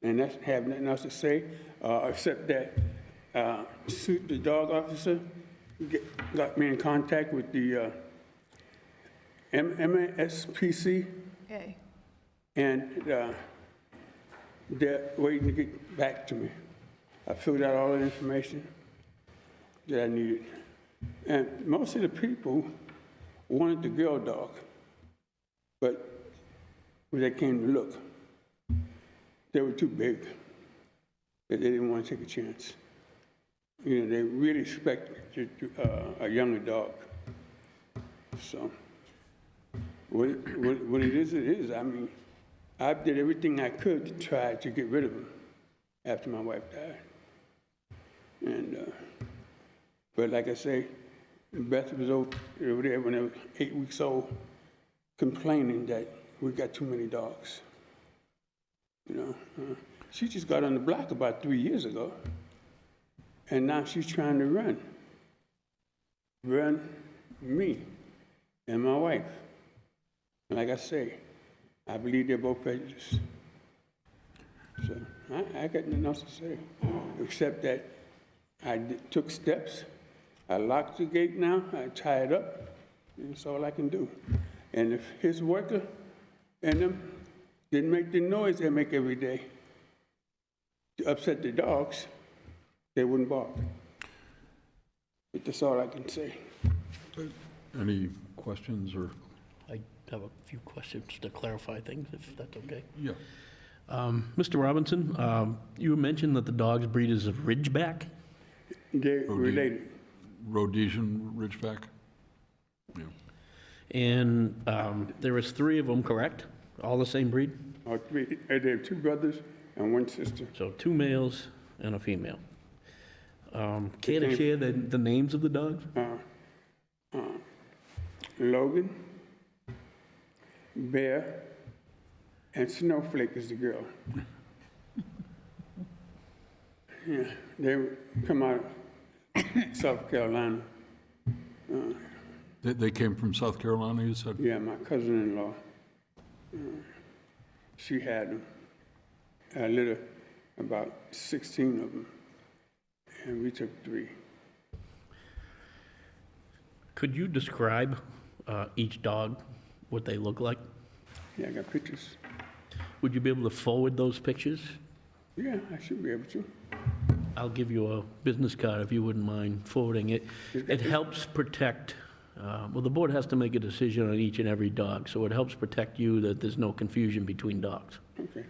And that's have nothing else to say, except that the dog officer got me in contact with the MSPCA. And they're waiting to get back to me. I filled out all the information that I needed. And most of the people wanted the girl dog, but when they came to look, they were too big, that they didn't want to take a chance. You know, they really expected a younger dog. So, what it is, it is. I mean, I did everything I could to try to get rid of him after my wife died. And, but like I say, Beth was over there when I was 8 weeks old, complaining that we got too many dogs. You know, she just got on the block about 3 years ago, and now she's trying to run me and my wife. And like I say, I believe they're both prejudiced. So I got nothing else to say, except that I took steps. I locked the gate now, I tie it up, and that's all I can do. And if his worker and them didn't make the noise they make every day to upset the dogs, they wouldn't bark. But that's all I can say. Any questions or? I have a few questions to clarify things, if that's okay. Yeah. Mr. Robinson, you mentioned that the dog's breed is a Ridgeback? They're related. Rhodesian Ridgeback? Yeah. And there was 3 of them, correct? All the same breed? All three. They have 2 brothers and 1 sister. So 2 males and a female. Care to share the names of the dogs? Logan, Bear, and Snowflake is the girl. Yeah, they come out of South Carolina. They came from South Carolina, you said? Yeah, my cousin-in-law. She had them. I lit about 16 of them, and we took 3. Could you describe each dog, what they look like? Yeah, I got pictures. Would you be able to forward those pictures? Yeah, I should be able to. I'll give you a business card if you wouldn't mind forwarding it. It helps protect, well, the board has to make a decision on each and every dog, so it helps protect you that there's no confusion between dogs. Okay.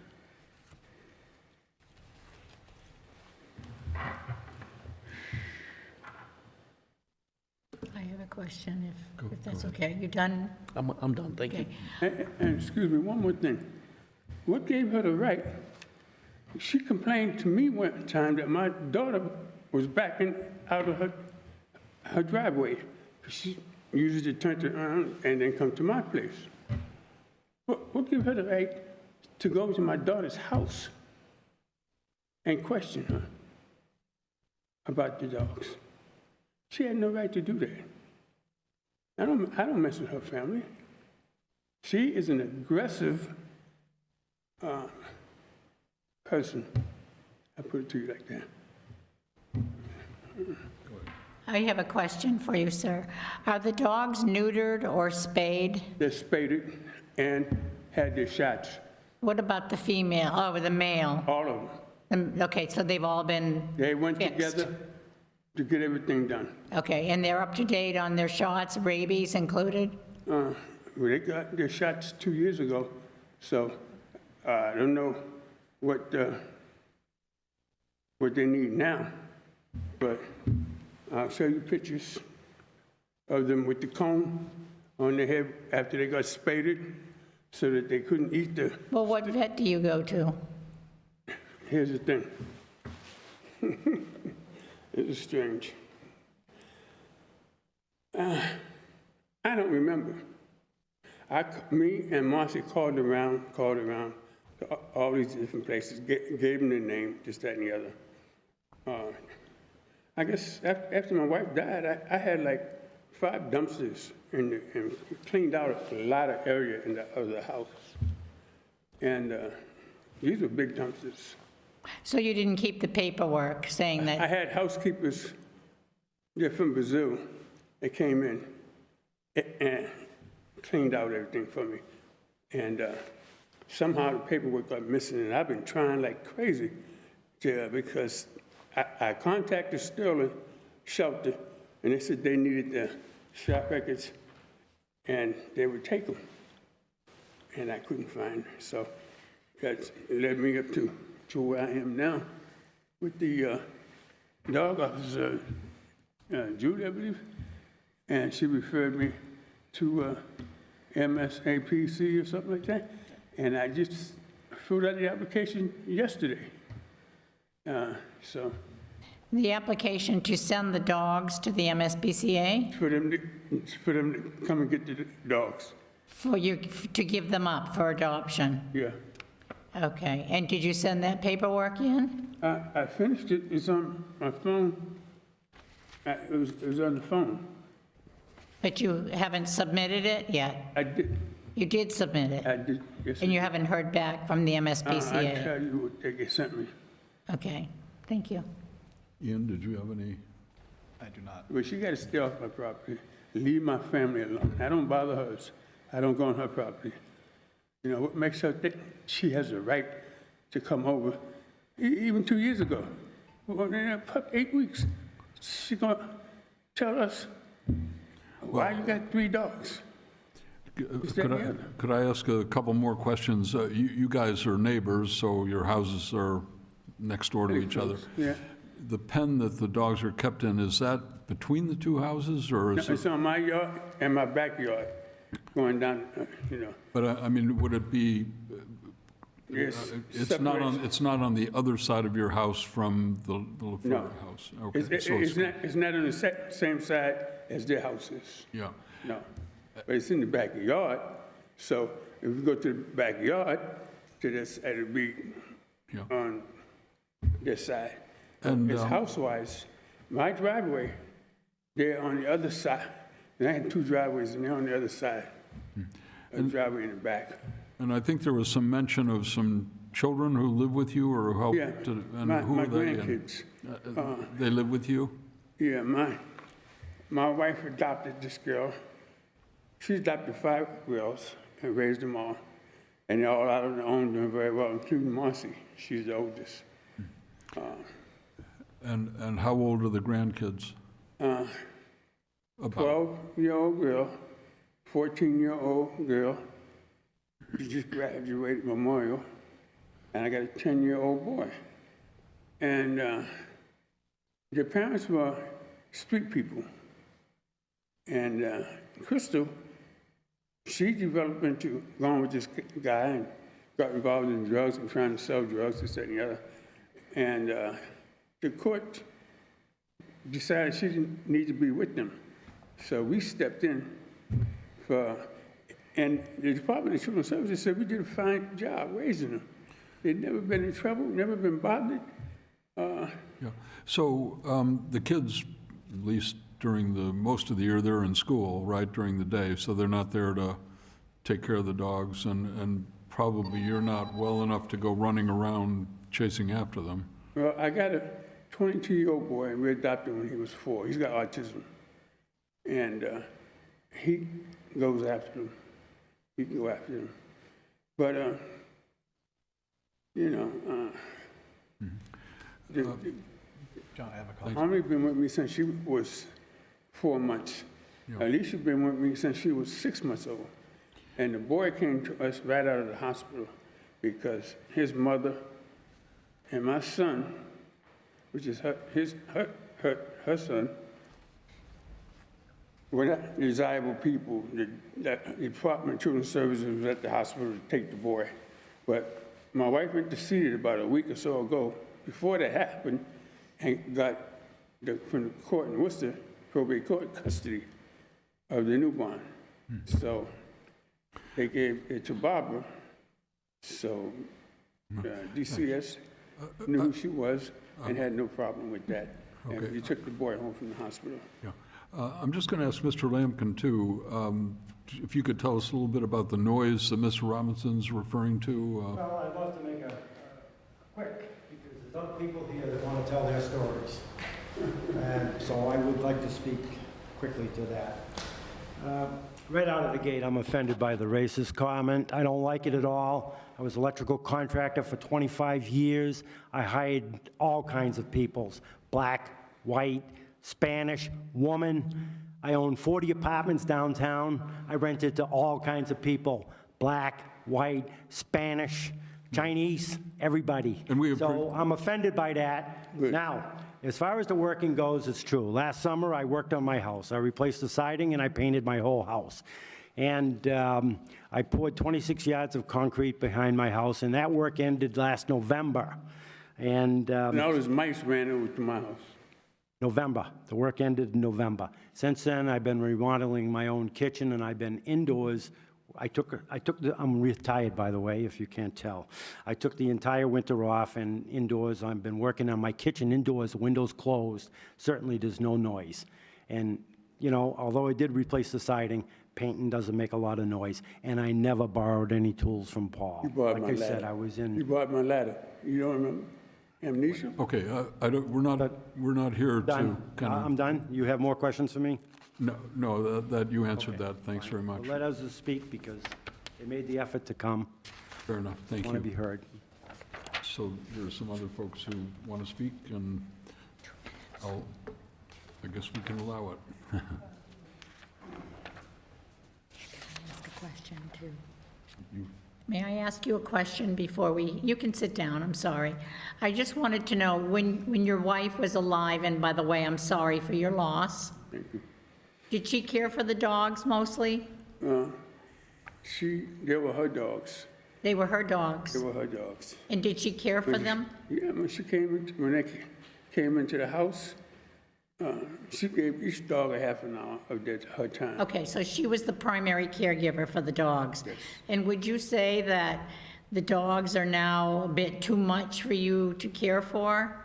I have a question, if that's okay. You done? I'm done, thank you. Okay. And excuse me, one more thing. What gave her the right? She complained to me one time that my daughter was backing out of her driveway. She usually turned around and then come to my place. What gave her the right to go to my daughter's house and question her about the dogs? She had no right to do that. I don't mess with her family. She is an aggressive person. I put it to you like that. I have a question for you, sir. Are the dogs neutered or spayed? They're spaded and had their shots, What about the female, oh, the male? all of them. Okay, so they've all been They went fixed. together to get everything done. Okay, and they're up to date on their shots, rabies included? Well, they got their shots 2 years ago, so I don't know what they need now, but I'll show you pictures of them with the cone on their head after they got spaded so that they couldn't eat the... Well, what vet do you go to? Here's the thing. This is strange. I don't remember. Me and Marcy called around to all these different places, gave them the name, this, that, and the other. I guess after my wife died, I had like 5 dumpsters and cleaned out a lot of area of the house. And these were big dumpsters. So you didn't keep the paperwork saying I that, had housekeepers, they're from Brazil. They came in and cleaned out everything for me. And somehow the paperwork got missing, and I've been trying like crazy because I contacted Sterling Shelter, and they said they needed the shop records, and they would take them. And I couldn't find them, so that led me up to where I am now with the dog officer, Julie, I believe, and she referred me to MSAPC or something like that, and I just filled out the application yesterday. So The application to send the dogs to the MSPCA, for them to come and get the dogs. to give them up for adoption? Yeah. Okay, and did you send that paperwork in? I finished it. It's on my phone. It was on the phone. But you haven't submitted it yet? I did. You did submit it? I did. Yes. And you haven't heard back from the I MSPCA? tell you what they sent me. Okay, thank you. Ian, did you have any? I do not. But she got to stay off my property. Leave my family alone. I don't bother hers. I don't go on her property. You know, what makes her think she has a right to come over? Even 2 years ago, when they had pup 8 weeks, she gonna tell us, why you got 3 dogs? Could I ask a couple more questions? You guys are neighbors, so your houses are next door to each other. Yeah. The pen that the dogs are kept in, is that between the 2 houses, or No, is it's it? on my yard and my backyard, going down, you know. But I mean, would it be, Yes, it's not on the other side of your house from the No. Lefevre house? Okay, so It's not on the same side as their house is, Yeah, no. But it's in the backyard, so if we go to the backyard, to this, it'll be yeah. on this side. And, It's house-wise. My driveway, they're on the other side. And I had 2 driveways, and they're on the other side. A driveway in the back. And I think there was some mention of some children who live with you or who help Yeah, to, and my who are they? And, grandkids. They live with you? Yeah, my wife adopted this girl. She adopted 5 girls and raised them all. And they're all out on their own, doing very well, including Marcy. She's the oldest. And how old are the grandkids? About 12-year-old girl, 14-year-old girl. She just graduated Memorial. And I got a 10-year-old boy. And their parents were street people. And Crystal, she developed into going with this guy and got involved in drugs and trying to sell drugs, this, that, and the other. And the court decided she didn't need to be with them. So we stepped in and the Department of Children's Services said we did a fine job raising them. They'd never been in trouble, never been bothered. Yeah. So the kids, at least during the most of the year, they're in school, right, during the day, so they're not there to take care of the dogs, and probably you're not well enough to go running around chasing after them. Well, I got a 22-year-old boy, and we adopted him when he was 4. He's got autism. And he goes after them. He can go after them. But, you know, John, I have a comment. Harmony's been with me since she was 4 months. Alicia's been with me since she was 6 months old. And the boy came to us right out of the hospital because his mother and my son, which is her son, were not desirable people. The Department of Children's Services was at the hospital to take the boy. But my wife interceded about a week or so ago, before that happened, and got from the court in Worcester, probate court, custody of the newborn. So they gave it to Barbara. So DCS knew who she was and had no problem with that. And Okay. we took the boy home from the hospital. Yeah. I'm just going to ask Mr. Lampkin, too, if you could tell us a little bit about the noise that Mr. Robinson's referring to. Well, I'd love to make a quick, because there's other people here that want to tell their stories. And so I would like to speak quickly to that. Right out of the gate, I'm offended by the racist comment. I don't like it at all. I was electrical contractor for 25 years. I hired all kinds of peoples, black, white, Spanish, woman. I own 40 apartments downtown. I rented to all kinds of people, black, white, Spanish, Chinese, everybody. And we So I'm offended by that. Now, as far as the working goes, it's true. Last summer, I worked on my house. I replaced the siding and I painted my whole house. And I poured 26 yards of concrete behind my house, and that work ended last November. And And all those mice ran over to my house. November. The work ended in November. Since then, I've been remodeling my own kitchen, and I've been indoors. I'm retired, by the way, if you can't tell. I took the entire winter off, and indoors, I've been working on my kitchen indoors, windows closed. Certainly, there's no noise. And, you know, although I did replace the siding, painting doesn't make a lot of noise, and I never borrowed any tools from Paul. You bought my Like I ladder. said, I was You in, bought my ladder. You don't remember? Amnesia? Okay, I don't, we're not here to done. kind I'm of, done. You have more questions for me? no, that you answered that. Thanks very much. Let others speak because they made the effort to come. Fair enough, thank Want to be you. heard. So there's some other folks who want to speak, and I guess we can allow it. Ask a question, too. You- May I ask you a question before you can sit down, I'm sorry. I just wanted to know, when your wife was alive, and by the way, I'm sorry for your loss, did she care for the dogs mostly? They were her dogs. They were her dogs. They were her dogs. And did she care for them? Yeah, when they came into the house, she gave each dog a half an hour of her time. Okay, so she was the primary caregiver for the dogs. And would you say that the dogs are now a bit too much for you to care for?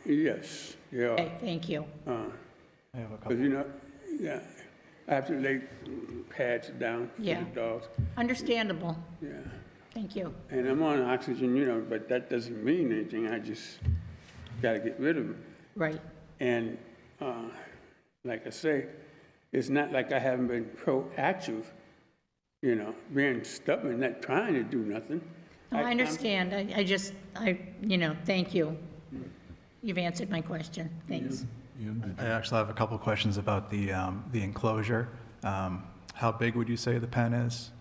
Yes, they are. Okay, thank you. I have a couple. Because, you know, yeah, I have to lay pads down for Yeah. the dogs. Understandable. Yeah. Thank you. And I'm on oxygen, you know, but that doesn't mean anything. I just got to get rid of them. Right. And like I say, it's not like I haven't been proactive, you know, being stubborn, not trying to do nothing. No, I understand. Thank you. You've answered my question. Thanks. Ian, I actually have a couple of questions about the enclosure. How big would you say the pen is?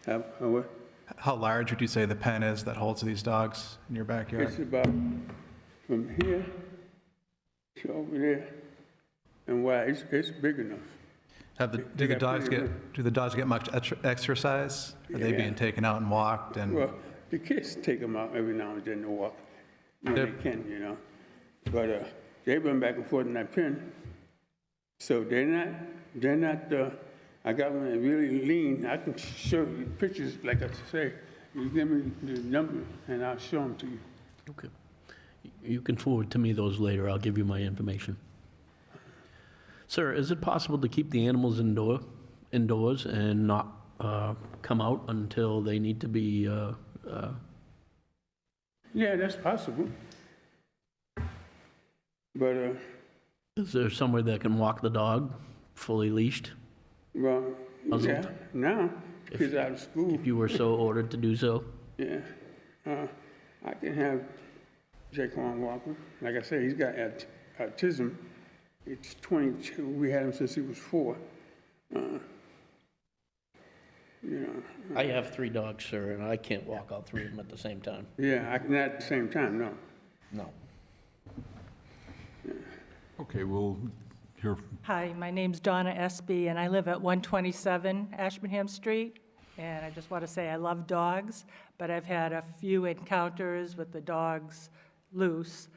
What? How large would you say the pen is that holds these dogs in your backyard? It's about from here to over there, and wide. It's big enough. Do the dogs get much exercise? Are they Yeah. being taken out and walked? And Well, the kids take them out every now and then to walk when they Yep. can, you know. But they run back and forth in that pen, so they're not. I got one that really lean. I can show you pictures, like I say. You give me the number, and I'll show them to you. Okay. You can forward to me those later. I'll give you my information. Sir, is it possible to keep the animals indoors and not come out until they need to be? Yeah, that's possible. But Is there somewhere that can walk the dog fully leashed? well, Puzzled. yeah. Now kids out of school. If you were so ordered to do so? Yeah, I can have Jaquan Walker. Like I said, he's got autism. It's 22. We had him since he was 4. I have 3 dogs, sir, and I can't walk all 3 of them at the same time. Yeah, not at the same time, no. No. Okay, we'll hear, Hi, my name's Donna Espy, and I live at 127 Ashburnham Street. And I just want to say I love dogs, but I've had a few encounters with the dogs loose.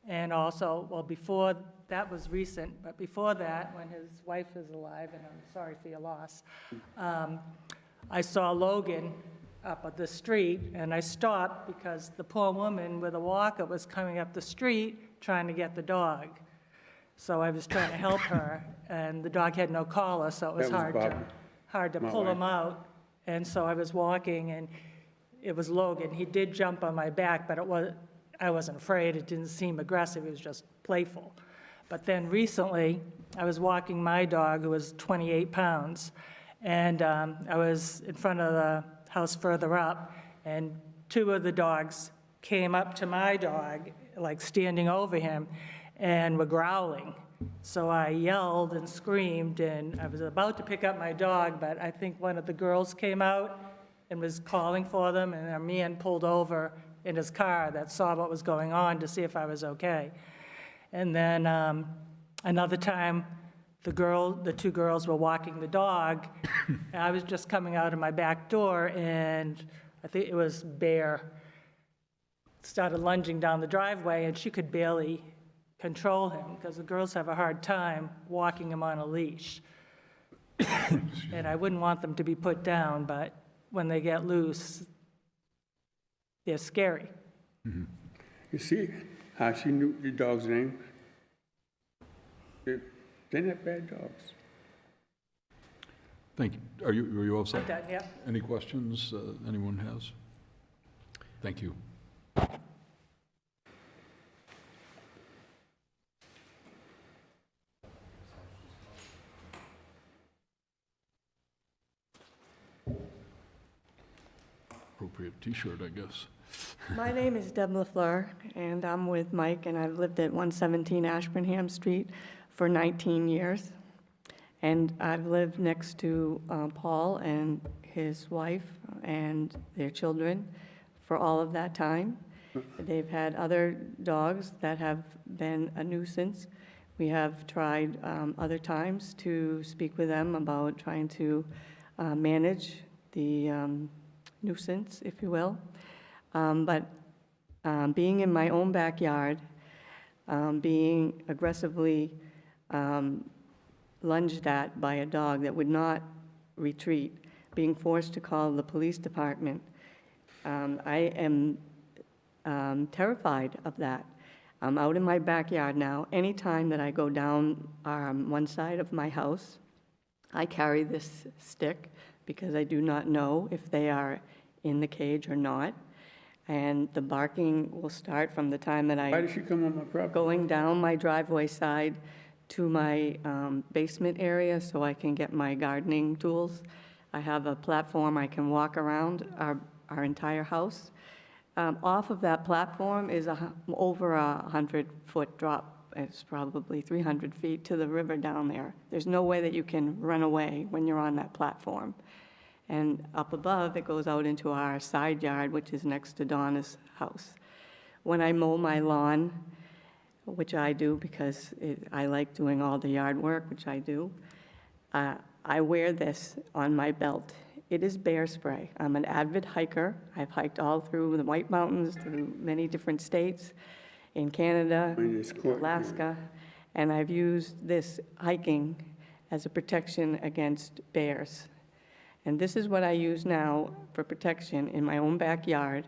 And also, well, before, that was recent, but before that, when his wife is alive, and I'm sorry for your loss, I saw Logan up at the street, and I stopped because the poor woman with a walker was coming up the street trying to get the dog. So I was trying to help her, and the dog had no collar, so it was That was hard to my pull him wife. out. And so I was walking, and it was Logan. He did jump on my back, but I wasn't afraid. It didn't seem aggressive. It was just playful. But then recently, I was walking my dog, who was 28 pounds, And I was in front of the house further up, and two of the dogs came up to my dog, like standing over him, and were growling. So I yelled and screamed, and I was about to pick up my dog, but I think one of the girls came out and was calling for them, and a man pulled over in his car that saw what was going on to see if I was okay. And then another time, the two girls were walking the dog, and I was just coming out of my back door, and I think it was Bear started lunging down the driveway, and she could barely control him, because the girls have a hard time walking him on a leash. And I wouldn't want them to be put down, but when they get loose, they're scary. You see how she knew the dog's name? They're not bad dogs. Thank you. Are you all set? Done, yep. Any questions anyone has? Thank you. Appropriate T-shirt, I guess. My name is Deb LaFleur, and I'm with Mike, and I've lived at 117 Ashburnham Street for 19 years. And I've lived next to Paul and his wife and their children for all of that time. They've had other dogs that have been a nuisance. We have tried other times to speak with them about trying to manage the nuisance, if you will. But being in my own backyard, being aggressively lunged at by a dog that would not retreat, being forced to call the police department, I am terrified of that. I'm out in my backyard now. Anytime that I go down one side of my house, I carry this stick because I do not know if they are in the cage or not. And the barking will start from the time that Why did she come on my property? going down my driveway side to my basement area so I can get my gardening tools. I have a platform I can walk around our entire house. Off of that platform is over a 100-foot drop. It's probably 300 feet to the river down there. There's no way that you can run away when you're on that platform. And up above, it goes out into our side yard, which is next to Donna's house. When I mow my lawn, which I do because I like doing all the yard work, which I do, I wear this on my belt. It is bear spray. I'm an avid hiker. I've hiked all through the White Mountains, through many different states, in Canada, Alaska, and I've used this hiking as a protection against bears. And this is what I use now for protection in my own backyard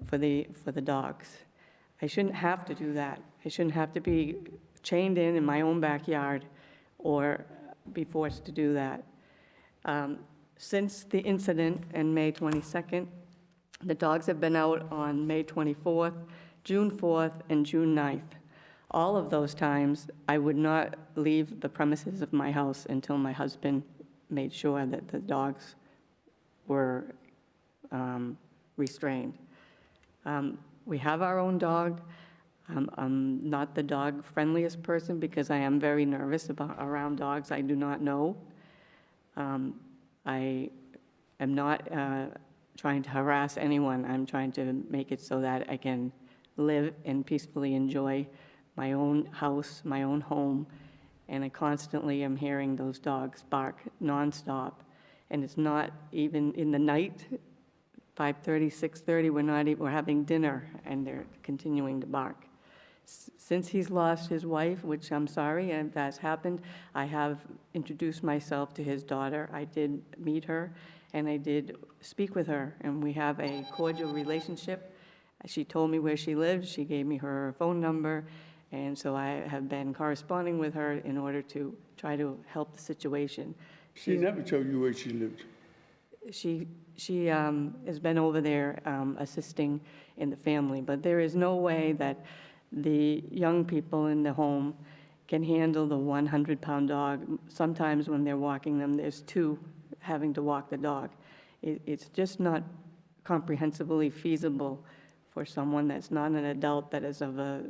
for the dogs. I shouldn't have to do that. I shouldn't have to be chained in my own backyard or be forced to do that. Since the incident on May 22nd, the dogs have been out on May 24th, June 4th, and June 9th. All of those times, I would not leave the premises of my house until my husband made sure that the dogs were restrained. We have our own dog. I'm not the dog-friendliest person because I am very nervous around dogs I do not know. I am not trying to harass anyone. I'm trying to make it so that I can live and peacefully enjoy my own house, my own home, and I constantly am hearing those dogs bark nonstop. And it's not even in the night, 5:30, 6:30, we're having dinner, and they're continuing to bark. Since he's lost his wife, which I'm sorry, and that's happened, I have introduced myself to his daughter. I did meet her, and I did speak with her, and we have a cordial relationship. She told me where she lives, she gave me her phone number, and so I have been corresponding with her in order to try to help the situation. She never told you where she lived. She has been over there assisting in the family, but there is no way that the young people in the home can handle the 100-pound dog. Sometimes when they're walking them, there's two having to walk the dog. It's just not comprehensively feasible for someone that's not an adult, that is of a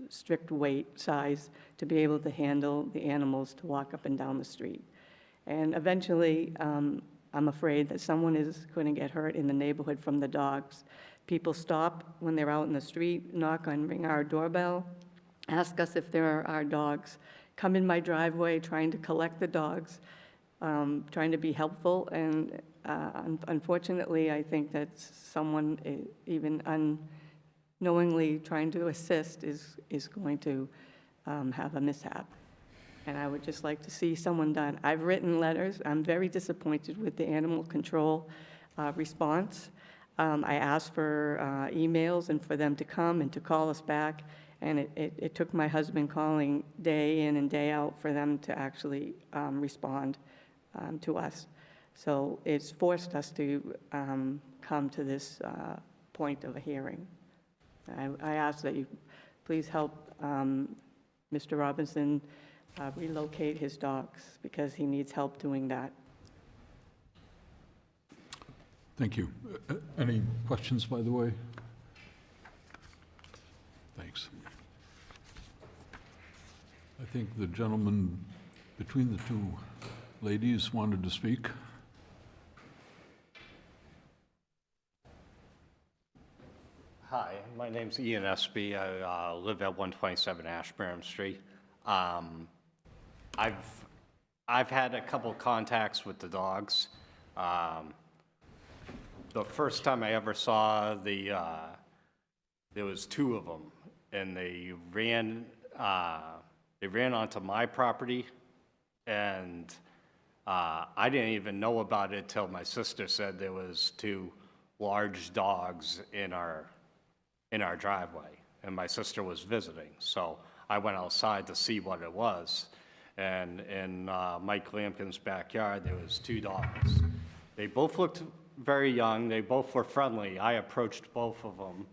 strict weight size, to be able to handle the animals to walk up and down the street. And eventually, I'm afraid that someone is going to get hurt in the neighborhood from the dogs. People stop when they're out in the street, knock on, ring our doorbell, ask us if there are our dogs, come in my driveway trying to collect the dogs, trying to be helpful. And unfortunately, I think that someone, even unknowingly trying to assist, is going to have a mishap. And I would just like to see someone done. I've written letters. I'm very disappointed with the animal control response. I asked for emails and for them to come and to call us back, and it took my husband calling day in and day out for them to actually respond to us. So it's forced us to come to this point of a hearing. I ask that you please help Mr. Robinson relocate his dogs, because he needs help doing that. Thank you. Any questions, by the way? Thanks. I think the gentleman between the two ladies wanted to speak. Hi, my name's Ian Espy. I live at 127 Ashburnham Street. I've had a couple contacts with the dogs. The first time I ever saw there was two of them, and they ran onto my property, and I didn't even know about it till my sister said there was two large dogs in our driveway, and my sister was visiting, so I went outside to see what it was. And in Mike Lampkin's backyard, there was two dogs. They both looked very young. They both were friendly. I approached both of them.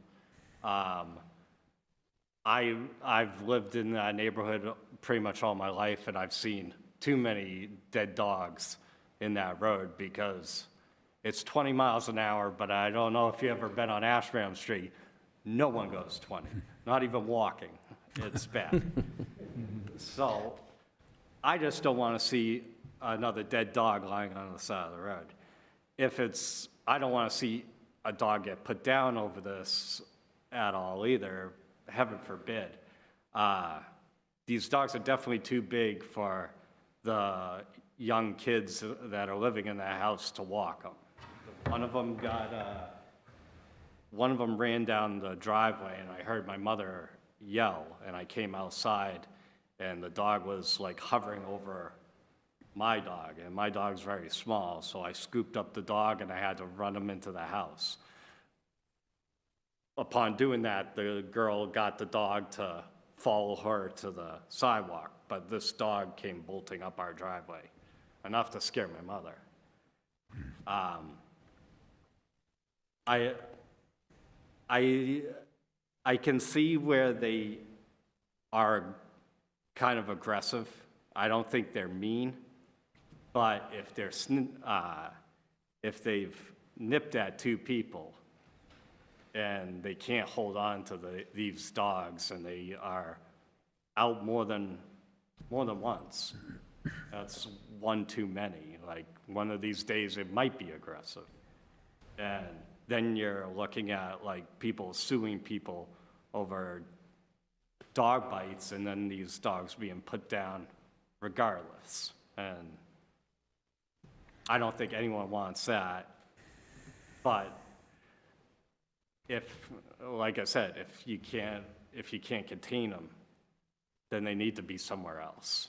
I've lived in that neighborhood pretty much all my life, and I've seen too many dead dogs in that road, because it's 20 miles an hour, but I don't know if you've ever been on Ashburnham Street. No one goes 20, not even walking. It's bad. So I just don't want to see another dead dog lying on the side of the road. I don't want to see a dog get put down over this at all either, heaven forbid. These dogs are definitely too big for the young kids that are living in that house to walk them. One of them ran down the driveway, and I heard my mother yell, and I came outside, and the dog was like hovering over my dog, and my dog's very small, so I scooped up the dog and I had to run him into the house. Upon doing that, the girl got the dog to follow her to the sidewalk, but this dog came bolting up our driveway, enough to scare my mother. I can see where they are kind of aggressive. I don't think they're mean, but if they've nipped at two people and they can't hold on to these dogs, and they are out more than once, that's one too many. Like, one of these days it might be aggressive. And then you're looking at like people suing people over dog bites, and then these dogs being put down regardless. And I don't think anyone wants that. But like I said, if you can't contain them, then they need to be somewhere else.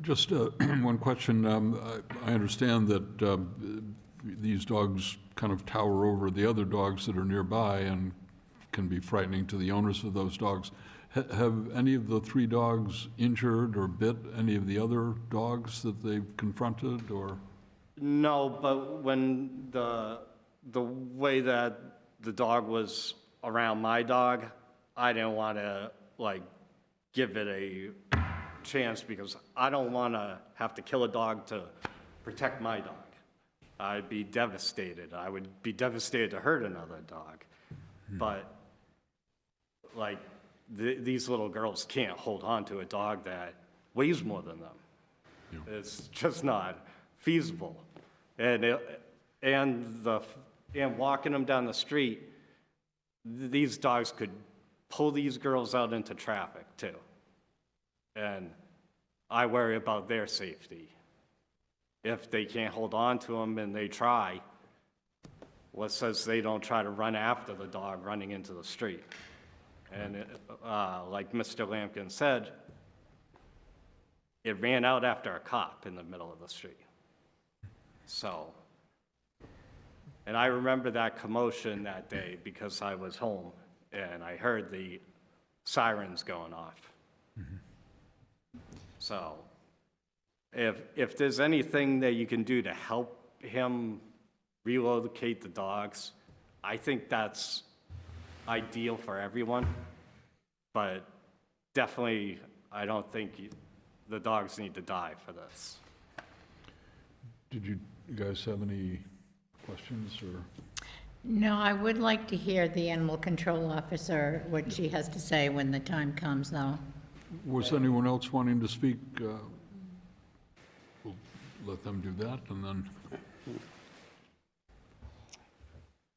Just one question. I understand that these dogs kind of tower over the other dogs that are nearby and can be frightening to the owners of those dogs. Have any of the three dogs injured or bit any of the other dogs that they've confronted, or? No, but when the way that the dog was around my dog, I didn't want to like give it a chance because I don't want to have to kill a dog to protect my dog. I'd be devastated. I would be devastated to hurt another dog. But like these little girls can't hold on to a dog that weighs more than them. It's just not feasible. And walking them down the street, these dogs could pull these girls out into traffic too. And I worry about their safety. If they can't hold on to them and they try, what says they don't try to run after the dog running into the street? And like Mr. Lampkin said, it ran out after a cop in the middle of the street. So, and I remember that commotion that day because I was home and I heard the sirens going off. So, if there's anything that you can do to help him relocate the dogs, I think that's ideal for everyone. But definitely, I don't think the dogs need to die for this. Did you guys have any questions or? No, I would like to hear the animal control officer, what she has to say when the time comes, though. Was anyone else wanting to speak? We'll let them do that, and then,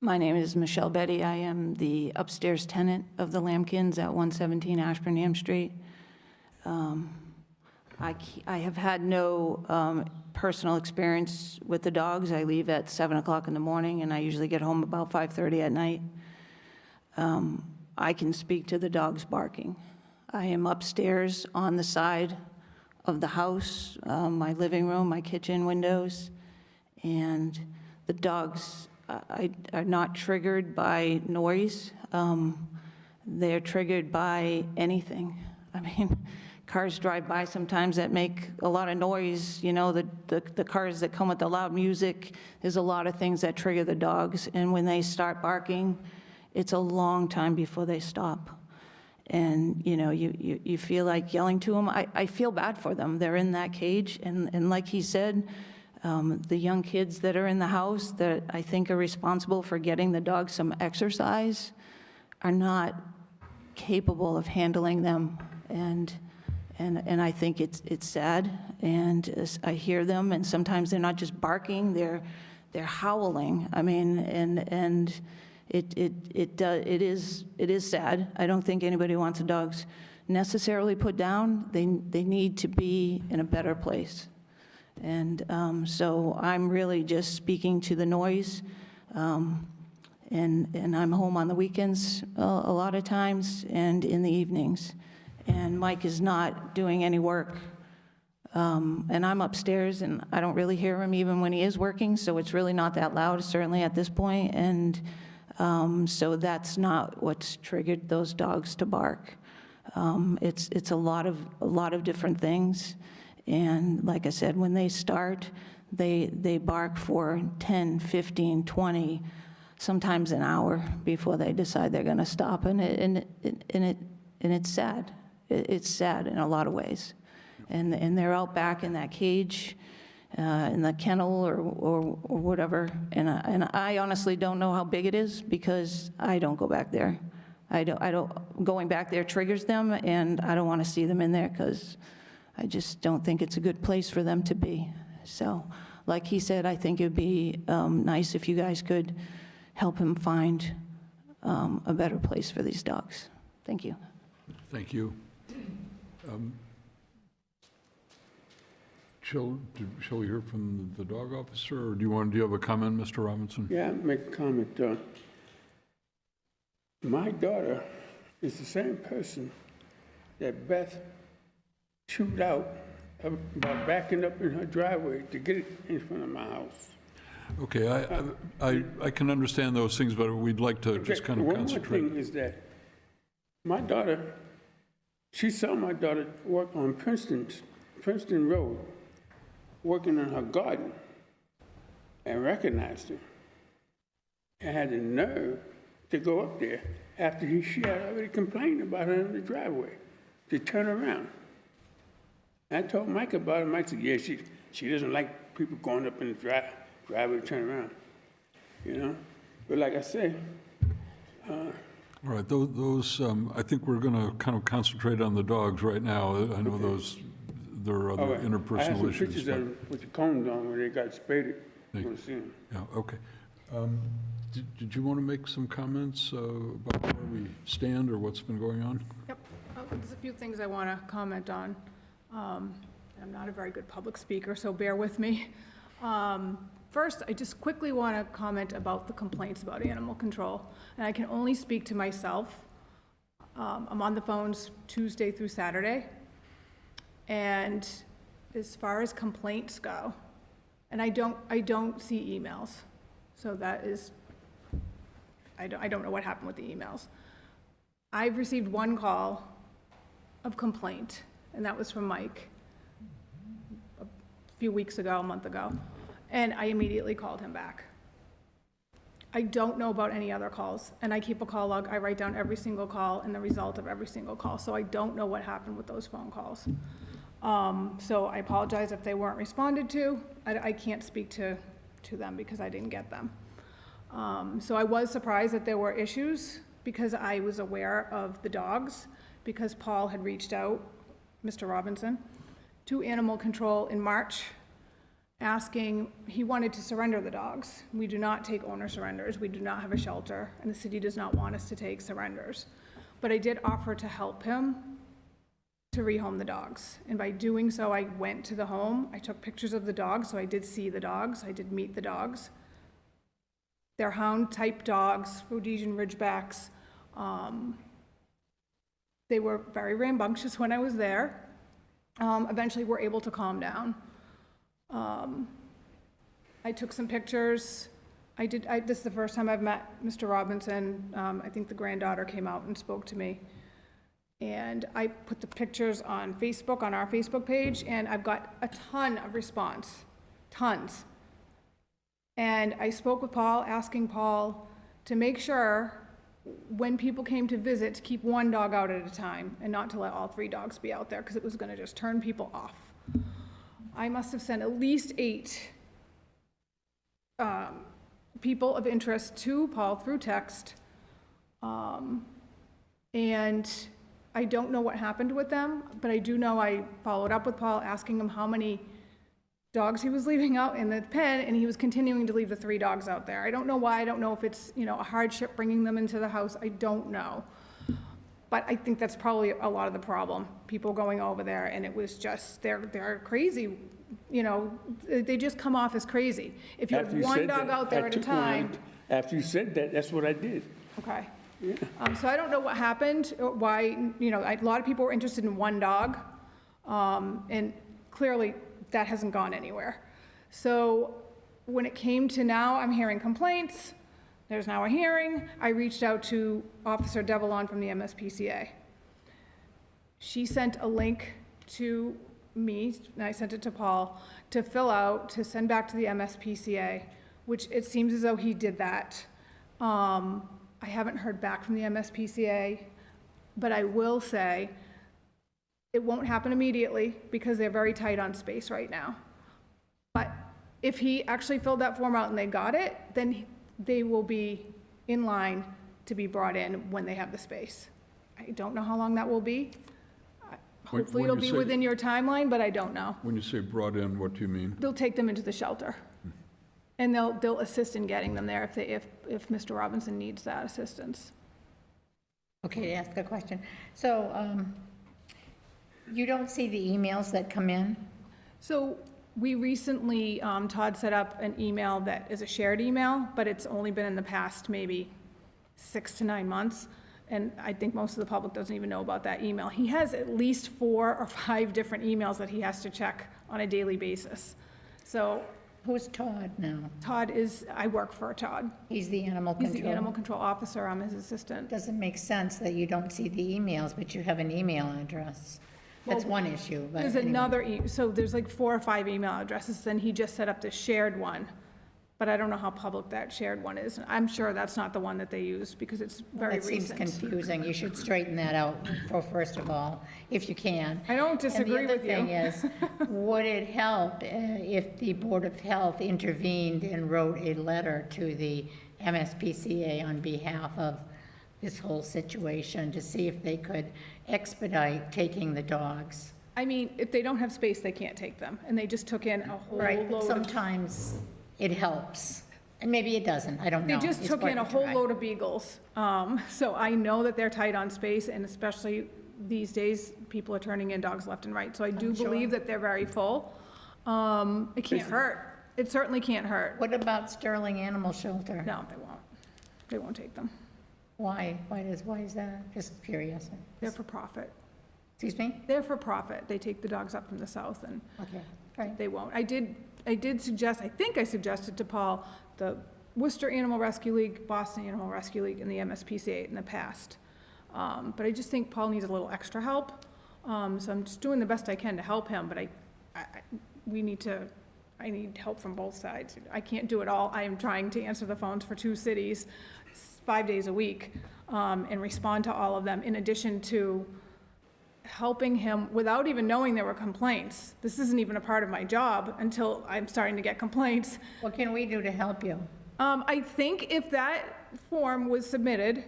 My name is Michelle Betty. I am the upstairs tenant of the Lampkins at 117 Ashburnham Street. I have had no personal experience with the dogs. I leave at 7 o'clock in the morning, and I usually get home about 5:30 at night. I can speak to the dogs barking. I am upstairs on the side of the house, my living room, my kitchen windows, and the dogs are not triggered by noise. They're triggered by anything. I mean, cars drive by sometimes that make a lot of noise, you know, the cars that come with the loud music. There's a lot of things that trigger the dogs, and when they start barking, it's a long time before they stop. And, you know, you feel like yelling to them. I feel bad for them. They're in that cage, and like he said, the young kids that are in the house that I think are responsible for getting the dogs some exercise are not capable of handling them. And I think it's sad, and I hear them, and sometimes they're not just barking, they're howling. I mean, and it is sad. I don't think anybody wants the dogs necessarily put down. They need to be in a better place. And so I'm really just speaking to the noise, and I'm home on the weekends a lot of times and in the evenings. And Mike is not doing any work. And I'm upstairs, and I don't really hear him even when he is working, so it's really not that loud, certainly at this point. And so that's not what's triggered those dogs to bark. It's a lot of different things. And like I said, when they start, they bark for 10, 15, 20, sometimes an hour before they decide they're going to stop. And it's sad. It's sad in a lot of ways. And they're out back in that cage, in the kennel or whatever. And I honestly don't know how big it is because I don't go back there. Going back there triggers them, and I don't want to see them in there because I just don't think it's a good place for them to be. So, like he said, I think it'd be nice if you guys could help him find a better place for these dogs. Thank you. thank you. Shall we hear from the dog officer, or do you have a comment, Mr. Robinson? Yeah, I'll make a comment. My daughter is the same person that Beth chewed out about backing up in her driveway to get it in front of my house. Okay, I can understand those things, but we'd like to just kind of concentrate. One more thing is that my daughter, she saw my daughter work on Princeton Road, working in her garden, and recognized her, and had the nerve to go up there after she had already complained about her in the driveway. they turn around. I told Mike about it. Mike said, yeah, she doesn't like people going up in the driveway to turn around, you know? But like I said, All right, those, I think we're going to kind of concentrate on the dogs right now. I know there are all other right. I have interpersonal some issues. pictures but- of them with the cones on where they got spaded. Hey. You want to see them? Yeah, okay. Did you want to make some comments about where we stand or what's been going on? Yep, there's a few things I want to comment on. I'm not a very good public speaker, so bear with me. First, I just quickly want to comment about the complaints about animal control, and I can only speak to myself. I'm on the phones Tuesday through Saturday, and as far as complaints go, and I don't see emails, so that is, I don't know what happened with the emails. I've received one call of complaint, and that was from Mike a few weeks ago, a month ago, and I immediately called him back. I don't know about any other calls, and I keep a call log. I write down every single call and the result of every single call, so I don't know what happened with those phone calls. So I apologize if they weren't responded to. I can't speak to them because I didn't get them. So I was surprised that there were issues because I was aware of the dogs, because Paul had reached out, Mr. Robinson, to Animal Control in March, asking, he wanted to surrender the dogs. We do not take owner surrenders. We do not have a shelter, and the city does not want us to take surrenders. But I did offer to help him to rehome the dogs. And by doing so, I went to the home. I took pictures of the dogs, so I did see the dogs. I did meet the dogs. They're hound-type dogs, Rhodesian Ridgebacks. They were very rambunctious when I was there. Eventually, were able to calm down. I took some pictures. This is the first time I've met Mr. Robinson. I think the granddaughter came out and spoke to me. And I put the pictures on Facebook, on our Facebook page, and I've got a ton of response, tons. And I spoke with Paul, asking Paul to make sure when people came to visit, to keep one dog out at a time and not to let all 3 dogs be out there because it was going to just turn people off. I must have sent at least 8 people of interest to Paul through text. And I don't know what happened with them, but I do know I followed up with Paul, asking him how many dogs he was leaving out in the pen, and he was continuing to leave the 3 dogs out there. I don't know why. I don't know if it's, a hardship bringing them into the house. I don't know. But I think that's probably a lot of the problem. People going over there, and it was just, they're crazy. They just come off as crazy. If you have After you one said dog that, out there I at a took one. time. After you said that, that's what I did. Okay. So I don't know what happened, or why, a lot of people were interested in one dog, and clearly that hasn't gone anywhere. So when it came to now, I'm hearing complaints. There's now a hearing. I reached out to Officer Devilon from the MSPCA. She sent a link to me, and I sent it to Paul, to fill out, to send back to the MSPCA, which it seems as though he did that. I haven't heard back from the MSPCA, but I will say it won't happen immediately because they're very tight on space right now. But if he actually filled that form out and they got it, then they will be in line to be brought in when they have the space. I don't know how long that will be. Hopefully when it'll you be say- within your timeline, but I don't know. When you say brought in, what do you mean? They'll take them into the shelter. And they'll assist in getting them there if Mr. Robinson needs that assistance. Okay, to ask a question. So, you don't see the emails that come in? So we recently, Todd set up an email that is a shared email, but it's only been in the past maybe 6 to 9 months. And I think most of the public doesn't even know about that email. He has at least 4 or 5 different emails that he has to check on a daily basis. So Who's Todd now? Todd is, I work for Todd. He's the animal He's control? the animal control officer. I'm his assistant. Doesn't make sense that you don't see the emails, but you have an email address. That's Well, one issue, but There's anyway. another, so there's like 4 or 5 email addresses, then he just set up the shared one but I don't know how public that shared one is. I'm sure that's not the one that they used, because it's very That seems recent. confusing. You should straighten that out, first of all, if you can. I don't disagree with you. And the other thing is, would it help if the Board of Health intervened and wrote a letter to the MSPCA on behalf of this whole situation to see if they could expedite taking the dogs? I mean, if they don't have space, they can't take them, and they just took in a whole Right, but load of... sometimes it helps, and maybe it doesn't, I don't know. They just It's took worth in a a whole try. load of beagles. So I know that they're tight on space, and especially these days, people are turning in dogs left and right. So I do believe that they're very full. It can't hurt. It certainly can't hurt. What about Sterling Animal Shelter? No, they won't. They won't take them. Why? Why is that? Just curious. They're for profit. Excuse me? They're for profit. They take the dogs up from the south, and Okay, right. they won't. I did suggest, I think I suggested to Paul, the Worcester Animal Rescue League, Boston Animal Rescue League, and the MSPCA in the past. But I just think Paul needs a little extra help. So I'm just doing the best I can to help him, but I need help from both sides. I can't do it all. I am trying to answer the phones for 2 cities 5 days a week, and respond to all of them, in addition to helping him without even knowing there were complaints. This isn't even a part of my job until I'm starting to get complaints. What can we do to help you? I think if that form was submitted,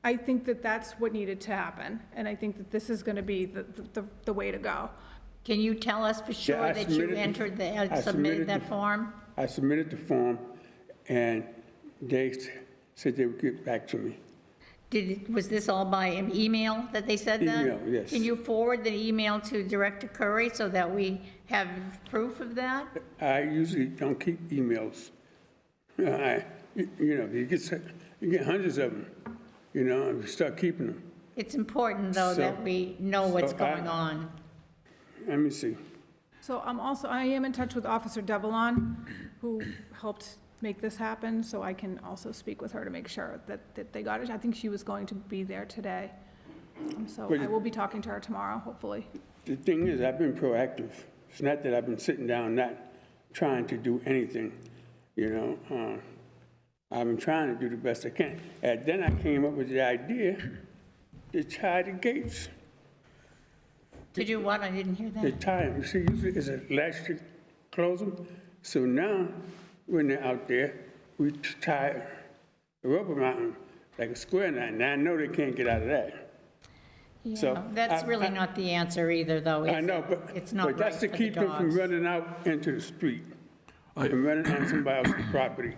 I think that that's what needed to happen, and I think that this is going to be the way to go. Can you tell us for sure I that you submitted I submitted that form? I submitted the form, and they said they would get back to me. Was this all by an email that they said that? Email, yes. Can you forward the email to Director Curry so that we have proof of that? I usually don't keep emails. You get hundreds of them, and you start keeping them. It's important, though, that So- we know what's so going on. Let me see. So I am in touch with Officer Devilon, who helped make this happen, so I can also speak with her to make sure that they got it. I think she was going to be there today. So But- I will be talking to her tomorrow, hopefully. The thing is, I've been proactive. It's not that I've been sitting down not trying to do anything, I've been trying to do the best I can. And then I came up with the idea to tie the gates. To do what? I didn't hear To that. tie them. You see, usually it's a latch to close them. So now, when they're out there, we tie a rubber around them like a square knot. And I know they can't get out of that. So, Yeah, That's really not the answer either, though, is I know, it? but It's not right that's for to the keep them from dogs. running out into the street I- and running on somebody else's property.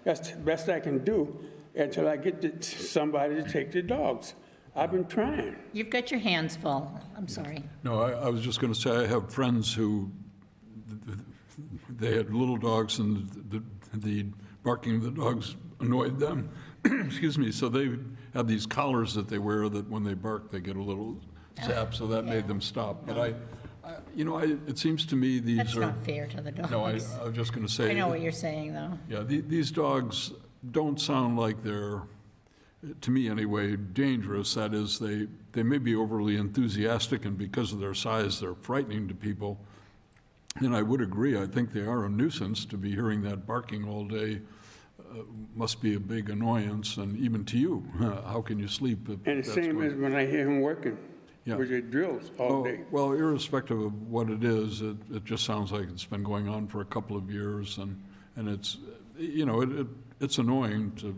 That's the best I can do until I get somebody to take the dogs. I've been trying. You've got your hands full. I'm sorry. No, I was just going to say, I have friends who, they had little dogs, and the barking of the dogs annoyed them. Excuse me, so they have these collars that they wear that when they bark, they get a little zap, so that made them stop. But it seems to me these are... That's not fair to the dogs. No, I was just going to say... I know what you're saying, though. Yeah, these dogs don't sound like they're, to me anyway, dangerous. That is, they may be overly enthusiastic, and because of their size, they're frightening to people. And I would agree, I think they are a nuisance. To be hearing that barking all day must be a big annoyance, and even to you. How can you sleep if And the that's same going- as when I hear him working Yeah. with the drills all Oh, day. well, irrespective of what it is, it just sounds like it's been going on for a couple of years, and it's, it's annoying to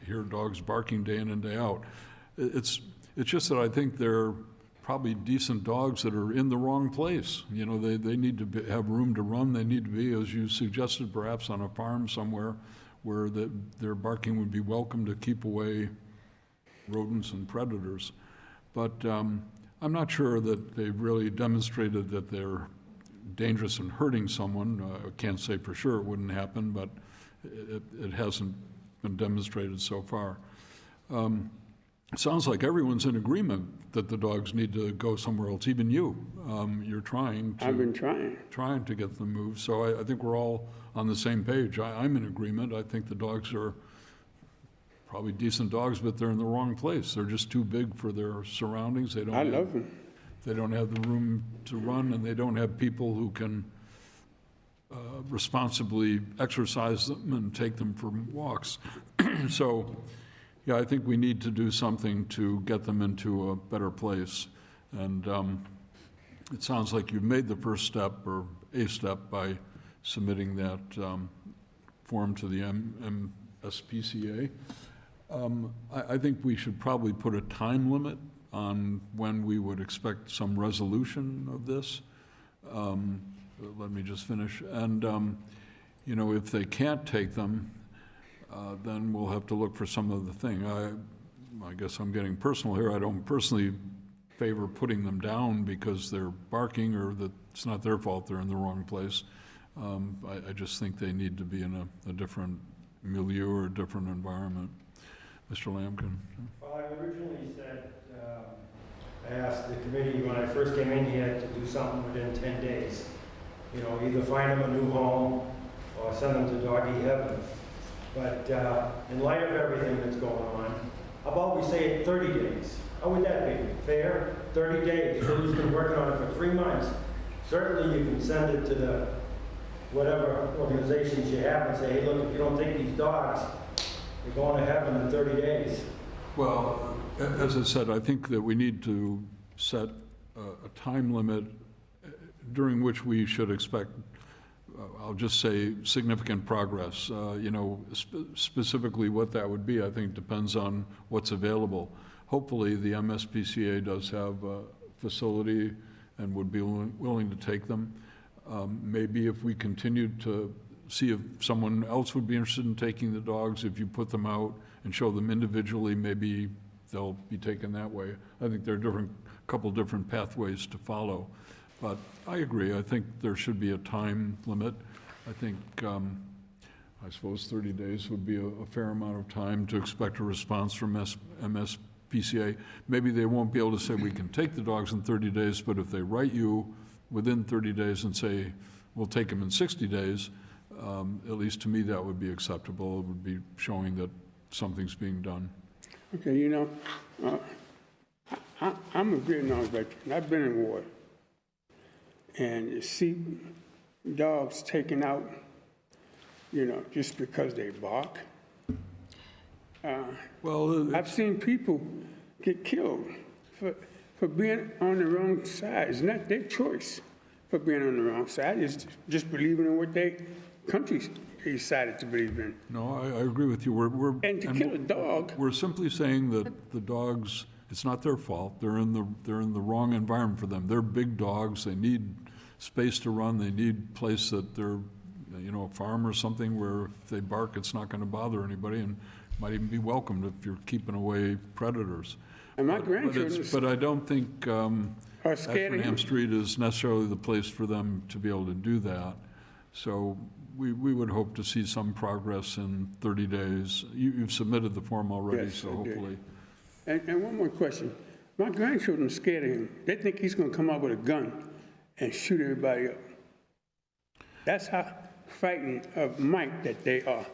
hear dogs barking day in and day out. It's just that I think they're probably decent dogs that are in the wrong place. They need to have room to run. They need to be, as you suggested, perhaps on a farm somewhere where their barking would be welcome to keep away rodents and predators. But I'm not sure that they've really demonstrated that they're dangerous and hurting someone. I can't say for sure it wouldn't happen, but it hasn't been demonstrated so far. It sounds like everyone's in agreement that the dogs need to go somewhere else, even you. You're trying I've been to, trying. to get them moved. So I think we're all on the same page. I'm in agreement. I think the dogs are probably decent dogs, but they're in the wrong place. They're just too big for their surroundings. They don't I have- love them. They don't have the room to run, and they don't have people who can responsibly exercise them and take them for walks. So, yeah, I think we need to do something to get them into a better place. And it sounds like you've made the first step, or a step, by submitting that form to the MSPCA. I think we should probably put a time limit on when we would expect some resolution of this. Let me just finish. And, you know, if they can't take them, then we'll have to look for some other thing. I guess I'm getting personal here. I don't personally favor putting them down because they're barking or that it's not their fault they're in the wrong place. I just think they need to be in a different milieu or a different environment. Mr. Lamkin? Well, I originally said, I asked the committee when I first came in here to do something within 10 days. You know, either find them a new home or send them to doggy heaven. But in light of everything that's going on, how about we say 30 days? How would that be? Fair? 30 days. Julie's been working on it for 3 months. Certainly you can send it to the whatever organizations you have and say, hey, look, if you don't take these dogs, you're going to heaven in 30 days. Well, as I said, I think that we need to set a time limit during which we should expect, I'll just say, significant progress. You know, specifically what that would be, I think, depends on what's available. Hopefully, the MSPCA does have a facility and would be willing to take them. Maybe if we continued to see if someone else would be interested in taking the dogs, if you put them out and show them individually, maybe they'll be taken that way. I think there are couple different pathways to follow. But I agree. I think there should be a time limit. I think, I suppose 30 days would be a fair amount of time to expect a response from MSPCA. Maybe they won't be able to say we can take the dogs in 30 days, but if they write you within 30 days and say we'll take them in 60 days, at least to me that would be acceptable. It would be showing that something's being done. Okay, you know, I'm a Vietnam veteran. I've been in war. And you see dogs taken out, you know, just because they bark. Well, I've seen people get killed for being on the wrong side. It's not their choice for being on the wrong side. It's just believing in what they country decided to believe in. no, I agree with you. And to kill a dog. We're simply saying that the dogs, it's not their fault. They're in the wrong environment for them. They're big dogs. They need space to run. They need a place that they're, you know, a farm or something where if they bark, it's not going to bother anybody and might even be welcomed if you're keeping away predators. And my grandchildren. But I don't think are scared of Ashburnham him. Street is necessarily the place for them to be able to do that. So we would hope to see some progress in 30 days. You've submitted the form already, Yes, so I did. hopefully. And one more question. My grandchildren are scared of him. They think he's going to come out with a gun and shoot everybody up. That's how frightened of Mike that they are.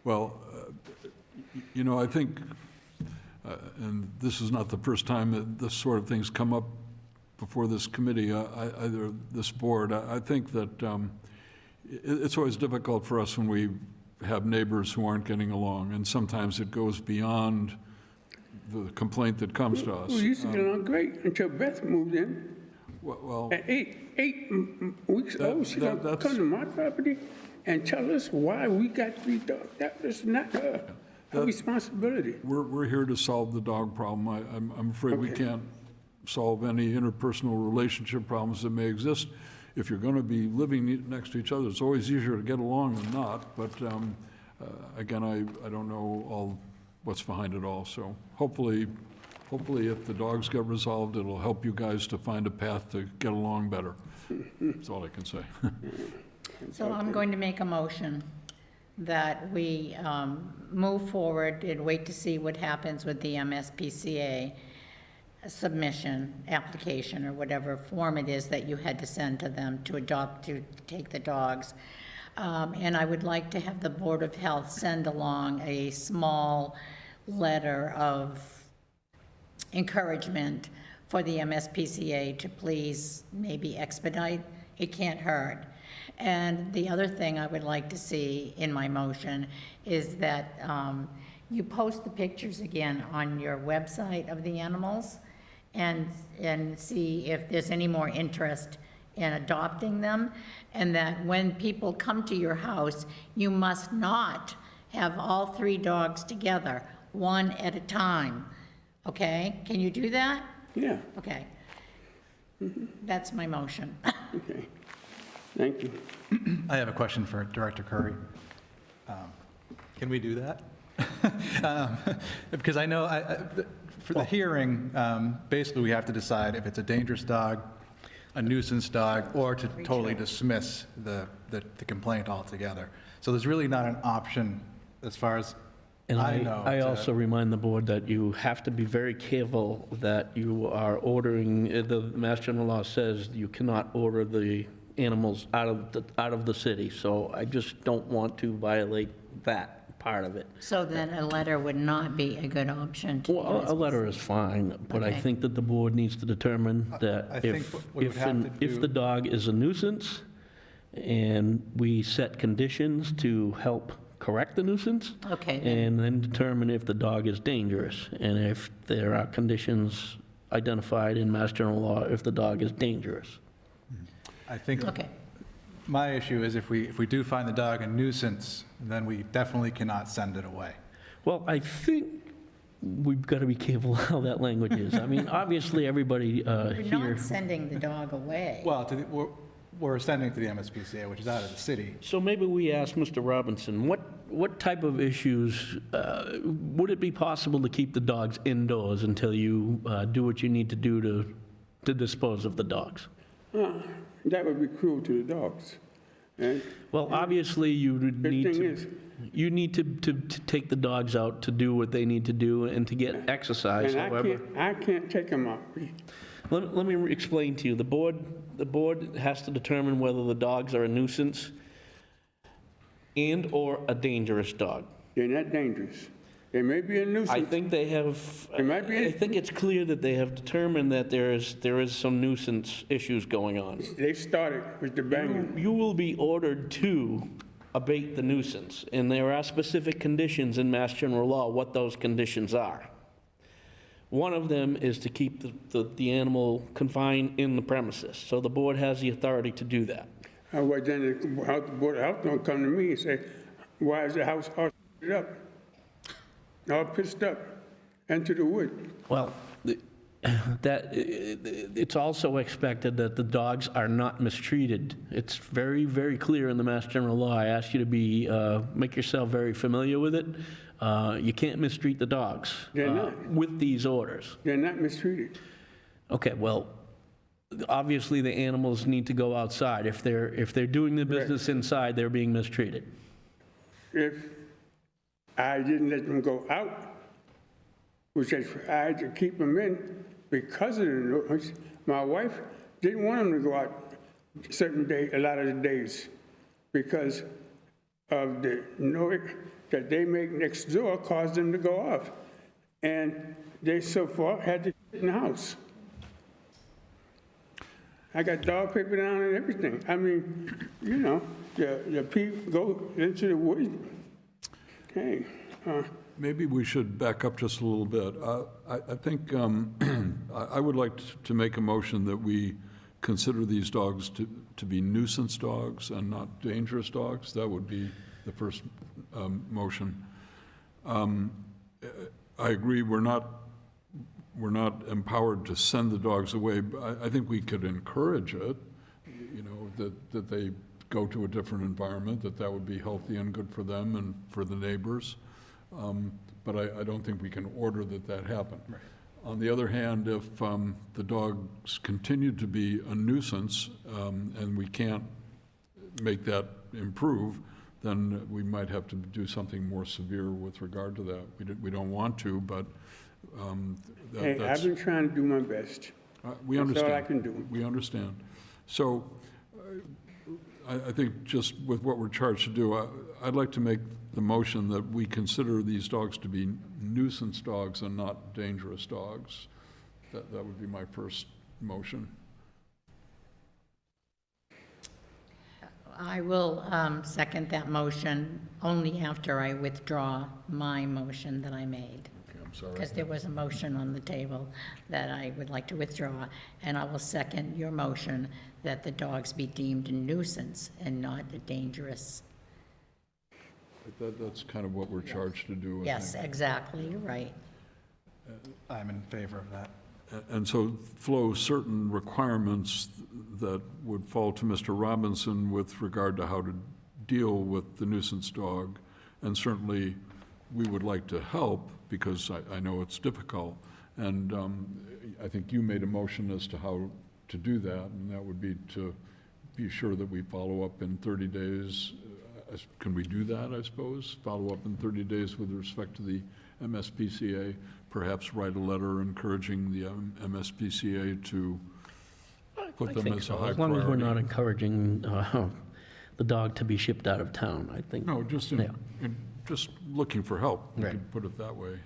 Well, you know, I think, and this is not the first time that this sort of thing's come up before this committee, either this board. I think that it's always difficult for us when we have neighbors who aren't getting along, and sometimes it goes beyond the complaint that comes to us. We used to get along great until Beth moved in. Well, At eight weeks old, she gonna that's- come to my property and tell us why we got 3 dogs. That was not her responsibility. we're here to solve the dog problem. I'm afraid we Okay. can't solve any interpersonal relationship problems that may exist. If you're going to be living next to each other, it's always easier to get along than not. But again, I don't know all what's behind it all. So hopefully if the dogs get resolved, it'll help you guys to find a path to get along better. That's all I can say. So I'm going to make a motion that we move forward and wait to see what happens with the MSPCA submission, application, or whatever form it is that you had to send to them to take the dogs. And I would like to have the Board of Health send along a small letter of encouragement for the MSPCA to please maybe expedite. It can't hurt. And the other thing I would like to see in my motion is that you post the pictures again on your website of the animals and see if there's any more interest in adopting them, and that when people come to your house, you must not have all 3 dogs together, one at a time, okay? Can you do that? Yeah, Okay. That's my motion. okay. Thank you. I have a question for Director Curry. Can we do that? Because I know for the hearing, basically we have to decide if it's a dangerous dog, a nuisance dog, or to totally dismiss the complaint altogether. So there's really not an option as far as And I know. I also remind the board that you have to be very careful that you are ordering, the Mass General Law says you cannot order the animals out of the city, so I just don't want to violate that part of it. So then a letter would not be a good option to Well, use. a letter is fine, but I Okay. think that the board needs to determine I that think if, what we would have to if do- the dog is a nuisance, and we set conditions to help correct the nuisance, Okay, then. and then determine if the dog is dangerous, and if there are conditions identified in Mass General Law if the dog is dangerous. I think Okay. my issue is if we do find the dog a nuisance, then we definitely cannot send it away. Well, I think we've got to be careful how that language is. I mean, obviously, everybody We're here... not sending the dog away. Well, we're sending it to the MSPCA, which is out of the city. So maybe we ask Mr. Robinson, what type of issues, would it be possible to keep the dogs indoors until you do what you need to do to dispose of the dogs? That would be cruel to the dogs. And Well, obviously, you would the need thing to, is, to take the dogs out to do what they need to do and to get exercise, and however. I can't take them out. Let me explain to you. The board has to determine whether the dogs are a nuisance and/or a dangerous dog. They're not dangerous. They may be a I nuisance. think they have, It might be- I think it's clear that they have determined that there is some nuisance issues going on. They started with the banging. You will be ordered to abate the nuisance, and there are specific conditions in Mass General Law, what those conditions are. One of them is to keep the animal confined in the premises, so the board has the authority to do that. Well, then the Board of Health don't come to me and say, why is the house all pissed up? All pissed up, into the wood. Well, it's also expected that the dogs are not mistreated. It's very, very clear in the Mass General Law. I ask you to make yourself very familiar with it. You can't mistreat the dogs They're not. with these orders. They're not mistreated. Okay, well, obviously, the animals need to go outside. If they're doing the business inside, they're being mistreated. If I didn't let them go out, which I had to keep them in because of the noise, my wife didn't want them to go out a lot of the days because of the noise that they make next door caused them to go off. And they so far had to sit in the house. I got dog paper down and everything. I mean, you know, the people go into the woods. Hey, Maybe we should back up just a little bit. I think I would like to make a motion that we consider these dogs to be nuisance dogs and not dangerous dogs. That would be the first motion. I agree, we're not empowered to send the dogs away, but I think we could encourage it, you know, that they go to a different environment, that would be healthy and good for them and for the neighbors. But I don't think we can order that happen. Right. On the other hand, if the dogs continue to be a nuisance and we can't make that improve, then we might have to do something more severe with regard to that. We don't want to, but hey, I've been trying to do my best. we understand. That's all I can do. We understand. So I think just with what we're charged to do, I'd like to make the motion that we consider these dogs to be nuisance dogs and not dangerous dogs. That would be my first motion. I will second that motion only after I withdraw my motion that I made. Okay, I'm sorry. Because there was a motion on the table that I would like to withdraw, and I will second your motion that the dogs be deemed a nuisance and not a dangerous. That's kind of what we're charged to do. I Yes, think. exactly, you're right. I'm in favor of that. And so, Flo, certain requirements that would fall to Mr. Robinson with regard to how to deal with the nuisance dog, and certainly we would like to help, because I know it's difficult, and I think you made a motion as to how to do that, and that would be to be sure that we follow up in 30 days. Can we do that, I suppose? Follow up in 30 days with respect to the MSPCA? Perhaps write a letter encouraging the MSPCA to put I them think as a so, high as long as we're priority. not encouraging the dog to be shipped out of town, I think. No, just Yeah. just looking for help, we Right. could put it that way.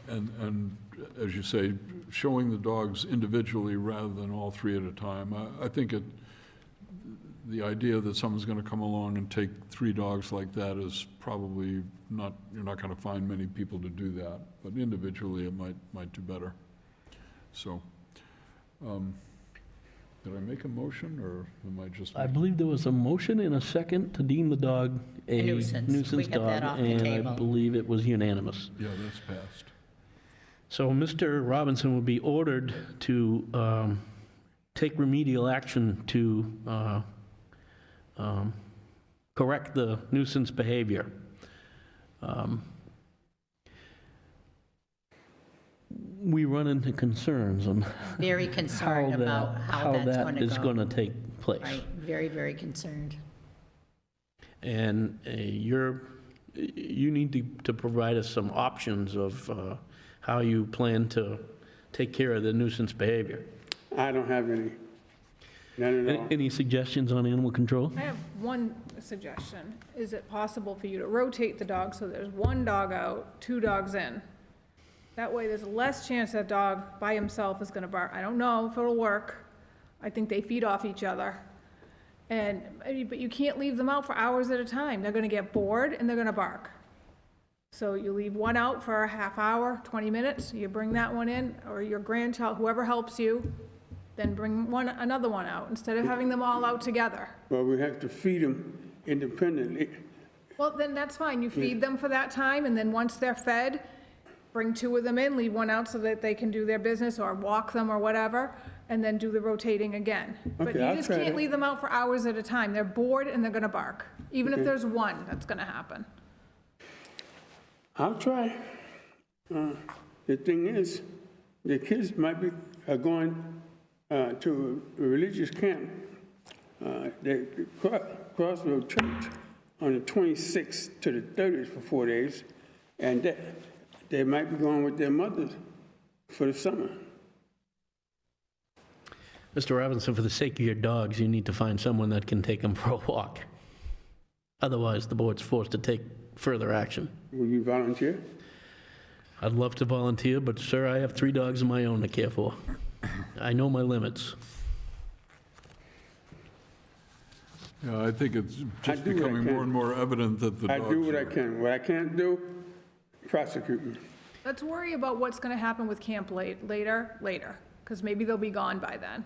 And as you say, showing the dogs individually rather than all three at a time. I think the idea that someone's going to come along and take 3 dogs like that is probably not, you're not going to find many people to do that, but individually it might do better. So, did I make a motion, or am I just? I believe there was a motion and a second to deem the dog a A nuisance. We nuisance got that dog, off the and I table. believe it was unanimous. Yeah, that's passed. So Mr. Robinson will be ordered to take remedial action to correct the nuisance behavior. We run into concerns on Very concerned about how that's going that to is go. going to take place. Right, very, very concerned. And you need to provide us some options of how you plan to take care of the nuisance behavior. I don't have any, none at all. Any suggestions on animal control? I have one suggestion. Is it possible for you to rotate the dogs so there's 1 dog out, 2 dogs in? That way, there's less chance that dog by himself is gonna bark. I don't know if it'll work. I think they feed off each other. But you can't leave them out for hours at a time. They're gonna get bored and they're gonna bark. So you leave one out for a half hour, 20 minutes, you bring that one in, or your grandchild, whoever helps you, then bring another one out, instead of having them all out together. Well, we have to feed them independently. Well, then that's fine. You feed them for that time, and then once they're fed, bring 2 of them in, leave one out so that they can do their business or walk them or whatever, and then do the rotating again. But Okay, you I'll just try can't that. leave them out for hours at a time. They're bored and they're gonna bark. Even if Okay. there's 1, that's gonna happen. I'll try. The thing is, the kids might be going to a religious camp. They Crossroad Church on the 26th to the 30th for 4 days, and they might be going with their mothers for the summer. Mr. Robinson, for the sake of your dogs, you need to find someone that can take them for a walk. Otherwise, the board's forced to take further action. Will you volunteer? I'd love to volunteer, but sir, I have 3 dogs of my own to care for. I know my limits. Yeah, I think it's just do what I becoming can. more and more evident that the I dogs do what I are- can. What I can't do, prosecute me. Let's worry about what's gonna happen with camp later, because maybe they'll be gone by then,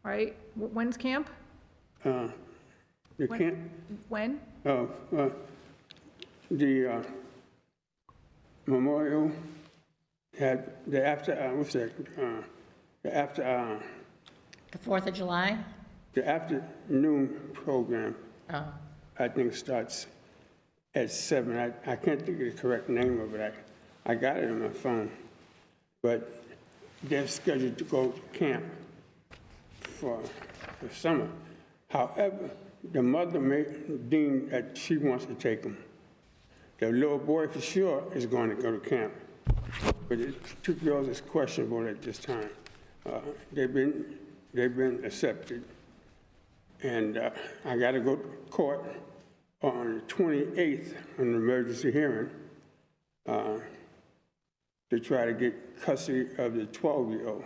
right? When's camp? The camp, When? the memorial had the after, what's that? The after, The 4th of July? the afternoon program, Oh, I think starts at 7. I can't think of the correct name of it. I got it on my phone. But they're scheduled to go to camp for the summer. However, the mother may deem that she wants to take them. The little boy for sure is going to go to camp. But the 2 girls is questionable at this time. They've been accepted. And I got to go to court on the 28th on an emergency hearing to try to get custody of the 12-year-old.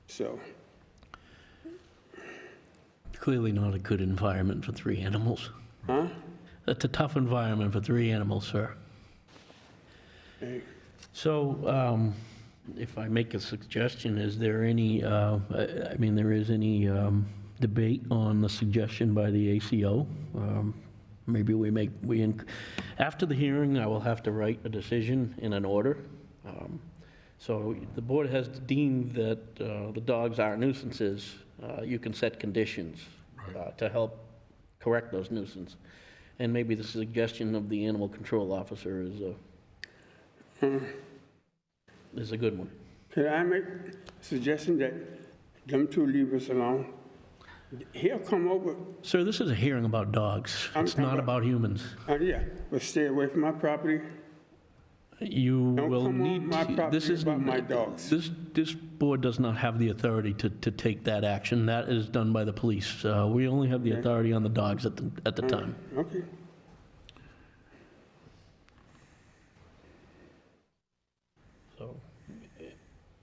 So clearly not a good environment for 3 animals. Huh? That's a tough environment for 3 animals, sir. Hey, So, if I make a suggestion, is there any, there is any debate on the suggestion by the ACO? Maybe after the hearing, I will have to write a decision in an order. So the board has deemed that the dogs are nuisances. You can set conditions to help correct those nuisances. And maybe the suggestion of the animal control officer is a good one. could I make a suggestion that them 2 leave us alone? He'll come over, Sir, this is a hearing about dogs. I'm It's talking not about humans. yeah, but stay away from my property. You Don't will come on need my to, property this is, about my dogs. this board does not have the authority to take that action. That is done by the police. We only have the Okay. authority on the dogs at the time. Okay. So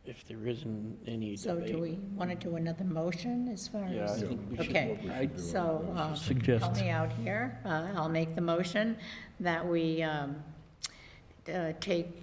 if there isn't any So do debate, we want to do another motion as far yeah, I as? think we should. Okay, I'd so suggest. help me out here. I'll make the motion that we take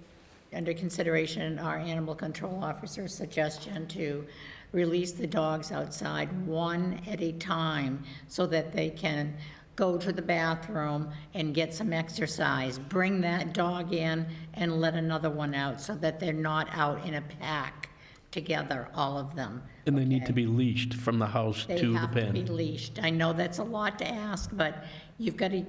under consideration our animal control officer's suggestion to release the dogs outside one at a time so that they can go to the bathroom and get some exercise. Bring that dog in and let another one out so that they're not out in a pack together, all of them. And they need to okay? be leashed from the house They to the have to be pen. leashed. I know that's a lot to ask, but you've got to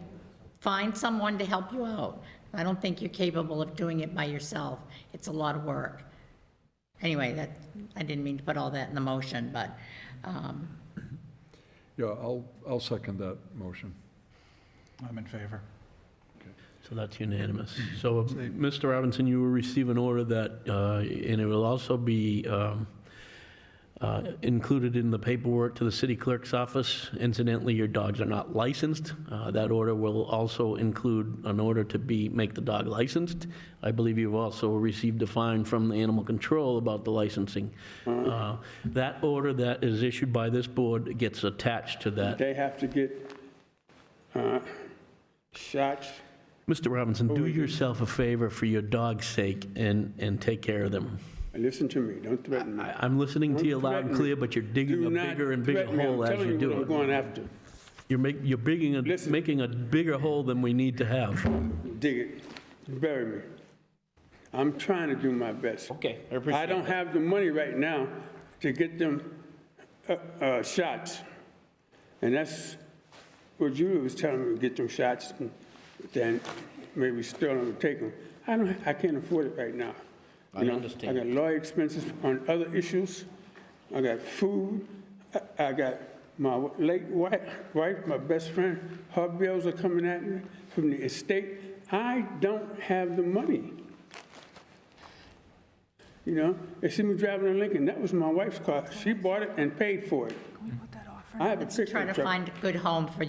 find someone to help you out. I don't think you're capable of doing it by yourself. It's a lot of work. Anyway, I didn't mean to put all that in the motion, but, Yeah, I'll second that motion. I'm in favor. So that's unanimous. So, Mr. Robinson, you will receive an order that, and it will also be included in the paperwork to the city clerk's office. Incidentally, your dogs are not licensed. That order will also include an order to make the dog licensed. I believe you've also received a fine from the animal control about the licensing. That order that is issued by this board gets attached to that. They have to get shots. Mr. Robinson, do yourself a favor for your dog's sake and take care of them. Listen to me, don't threaten me. I'm listening to you Don't loud threaten and me. clear, but you're digging Do a not bigger and bigger threaten me. hole I'm as you telling do what I'm it. going after. You're Listen. making a bigger hole than we need to have. Dig it, bury me. I'm trying to do my best. Okay, I appreciate I don't have the money right now to get them shots. And that's what you was telling me, get them shots, and then maybe still don't take them. I can't afford it right now. You know, understand. I got lawyer expenses on other issues. I got food. I got my late wife, my best friend, her bills are coming at me from the estate. I don't have the money. You know, they see me driving a Lincoln. That was my wife's car. She bought it and paid for it. Can we put that off for I now? have a try pickup to truck. find a good home for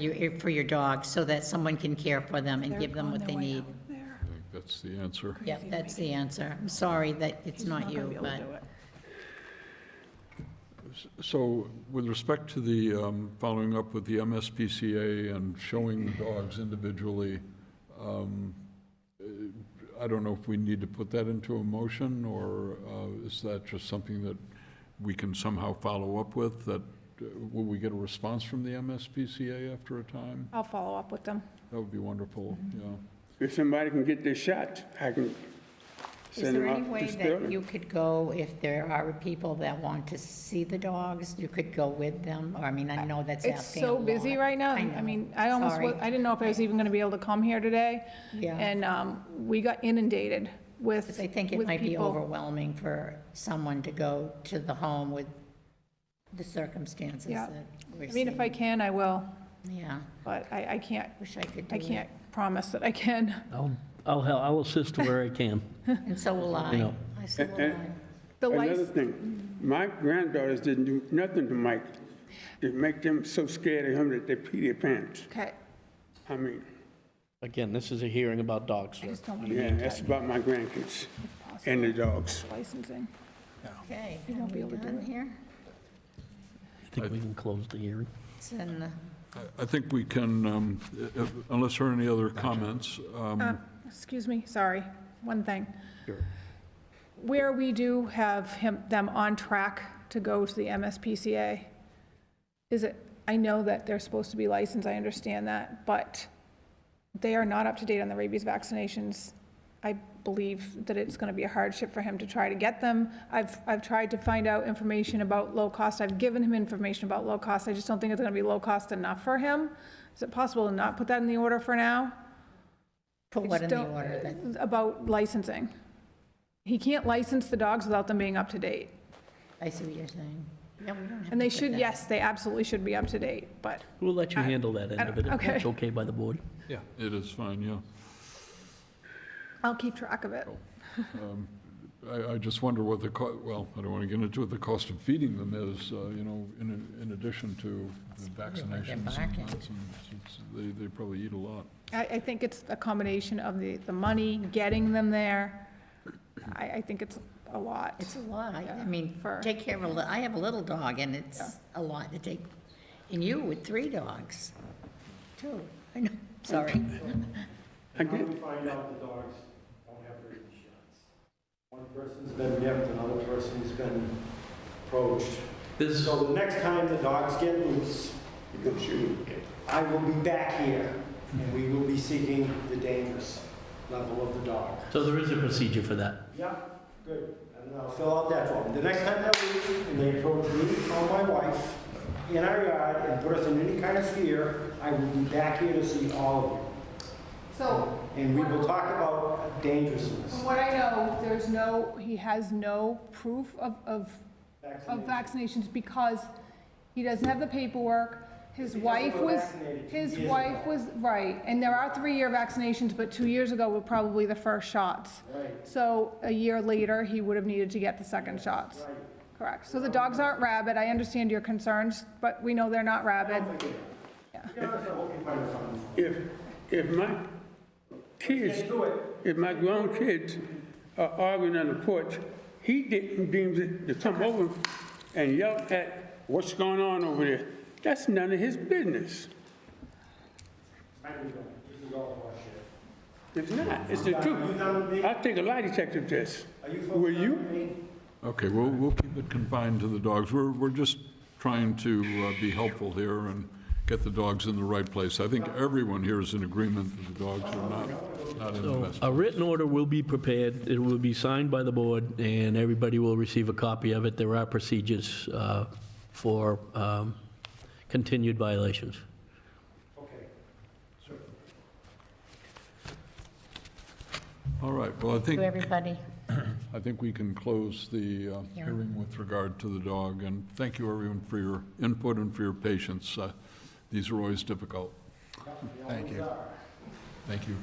your dogs so that someone can care for them and give them They're what on they their way need. out there. I think that's the answer. Yep, that's the answer. I'm sorry that it's She's not gonna you, be able to but. do it. So with respect to the following up with the MSPCA and showing dogs individually, I don't know if we need to put that into a motion, or is that just something that we can somehow follow up with? That will we get a response from the MSPCA after a time? I'll follow up with them. That would be wonderful, yeah. If somebody can get their shots, I can Is send there them any out way to that Sterling. you could go, if there are people that want to see the dogs, you could go with them? Or, I mean, I know that's It's asking a so busy lot. right now. I know. I mean, I almost, Sorry. I didn't know if I was even going to be able to come here today. Yeah. And we got inundated with Because I think it with might be people. overwhelming for someone to go to the home with the circumstances Yeah. that we're I mean, if I seeing. can, I will, Yeah, but I can't, wish I could do I it. can't promise that I can. I'll assist where I can. And so will I. You know. So will And- I. The Another license, thing, my granddaughters didn't do nothing to Mike to make them so scared of him that they pee their pants. okay, I mean, Again, this is a hearing about dogs, I sir. just don't want to yeah, be that's about my grandkids and the dogs. licensing. Okay. You won't be are we able to do done it. here? I think we can close the hearing. It's in, I think we can, unless there are any other comments, Excuse me, sorry, one thing. Sure. Where we do have them on track to go to the MSPCA, I know that they're supposed to be licensed, I understand that, but they are not up to date on the rabies vaccinations. I believe that it's going to be a hardship for him to try to get them. I've tried to find out information about low cost. I've given him information about low cost. I just don't think it's going to be low cost enough for him. Is it possible to not put that in the order for now? put I what just in the don't- order then? About licensing. He can't license the dogs without them being up to date. I see what you're saying. Yeah, we don't have And they to put should, that. yes, they absolutely should be up to date, but We'll let you handle that end of it, if okay. that's okay by the board. Yeah. It is fine, yeah. I'll keep track of it. I just wonder what the, well, I don't want to get into what the cost of feeding them is, in addition to the vaccinations. and barking. vaccines. They probably eat a lot. I think it's a combination of the money, getting them there. I think it's a lot. It's a lot. I mean, For- take care of I have a little dog, and it's a lot to take. And you with 3 dogs, too. I know, sorry. How do we find out the dogs don't have rabies shots? One person's been nipped, another person's been approached. This, So the next time the dogs get loose, I will be back here, and we will be seeking the dangerous level of the dog. so there is a procedure for that. Yeah, good. And I'll fill out that form. The next time they're loose, and they approach me or my wife in our yard and put us in any kind of fear, I will be back here to see all of you. So, And we will talk about dangerousness. from what I know, he has no proof of vaccinations because he doesn't have the paperwork. His wife was, right, and there are 3-year vaccinations, but 2 years ago were probably the first shots. Right. So a year later, he would have needed to get the second shots. Correct. So the dogs aren't rabid. I understand your concerns, but we know they're not rabid. If my kids, if my grown kids are arguing on the porch, he deems it to come over and yell at what's going on over there. That's none of his business. It's not, it's the truth. I'll take a lie detector test. Will you? Okay, we'll keep it confined to the dogs. We're just trying to be helpful here and get the dogs in the right place. I think everyone here is in agreement that the dogs are not in the So best. a written order will be prepared, it will be signed by the board, and everybody will receive a copy of it. There are procedures for continued violations. All right, well, To everybody. I think we can close the hearing with regard to the dog, and thank you, everyone, for your input and for your patience. These are always difficult. Thank you. Thank you.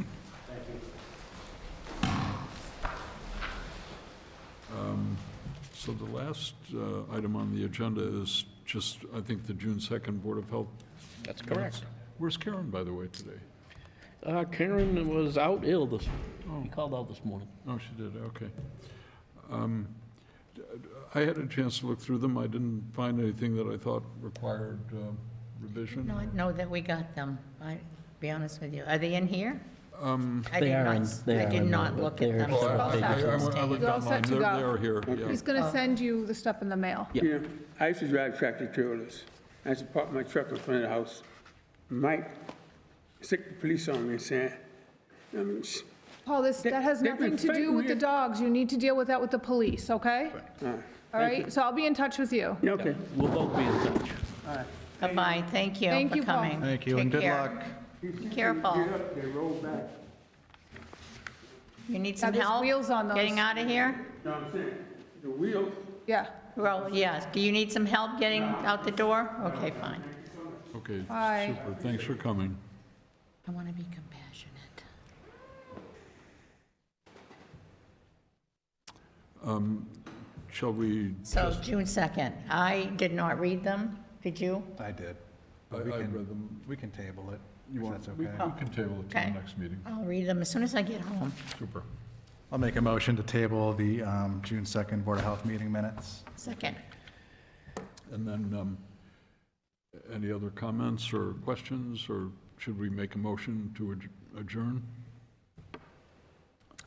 So the last item on the agenda is just, I think, the June 2nd Board of Health. That's correct. Where's Karen, by the way, today? Karen was out ill she called out this morning. Oh, she did, okay. I had a chance to look through them. I didn't find anything that I thought required revision. No, I know that we got them. I'll be honest with you. Are they in here? I They did are not. in- they I are did in not there, look but at them. they're so several I'll pages. have to I abstain. looked You're all set online. to go. They're here, yeah. He's going to send you the stuff in the mail. Yeah. You know, I used to drive tractor trailers. I used to park my truck in front of the house. Mike sick the police on me saying, I mean, Paul, that has they've been nothing to do fighting with the me. dogs. You need to deal with that with the police, okay? All right, so I'll be in touch with you. okay. We'll both be in touch. Bye-bye. Thank you Thank for you, Paul. coming. Thank you, Take and good care. luck. Be careful. Get up, they roll back. You need Yeah, some there's help wheels on those. getting out of here? You know what I'm saying? The wheel, Yeah. Well, yes. Do you need some help getting out the door? Okay, fine. Okay, Bye. super. Thanks for coming. I want to be compassionate. Shall we So just, June 2nd, I did not read them. Did you? I did. I But we read can, them. we can table it, You if want, that's we okay. we can table it to the Okay. next meeting. I'll read them as soon as I get home. Super. I'll make a motion to table the June 2nd Board of Health meeting minutes. Second. And then Any other comments or questions, or should we make a motion to adjourn?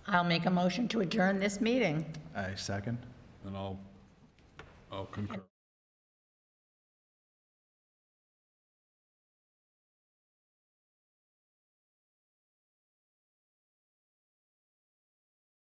I'll make a motion to adjourn this meeting. I second. And I'll concur.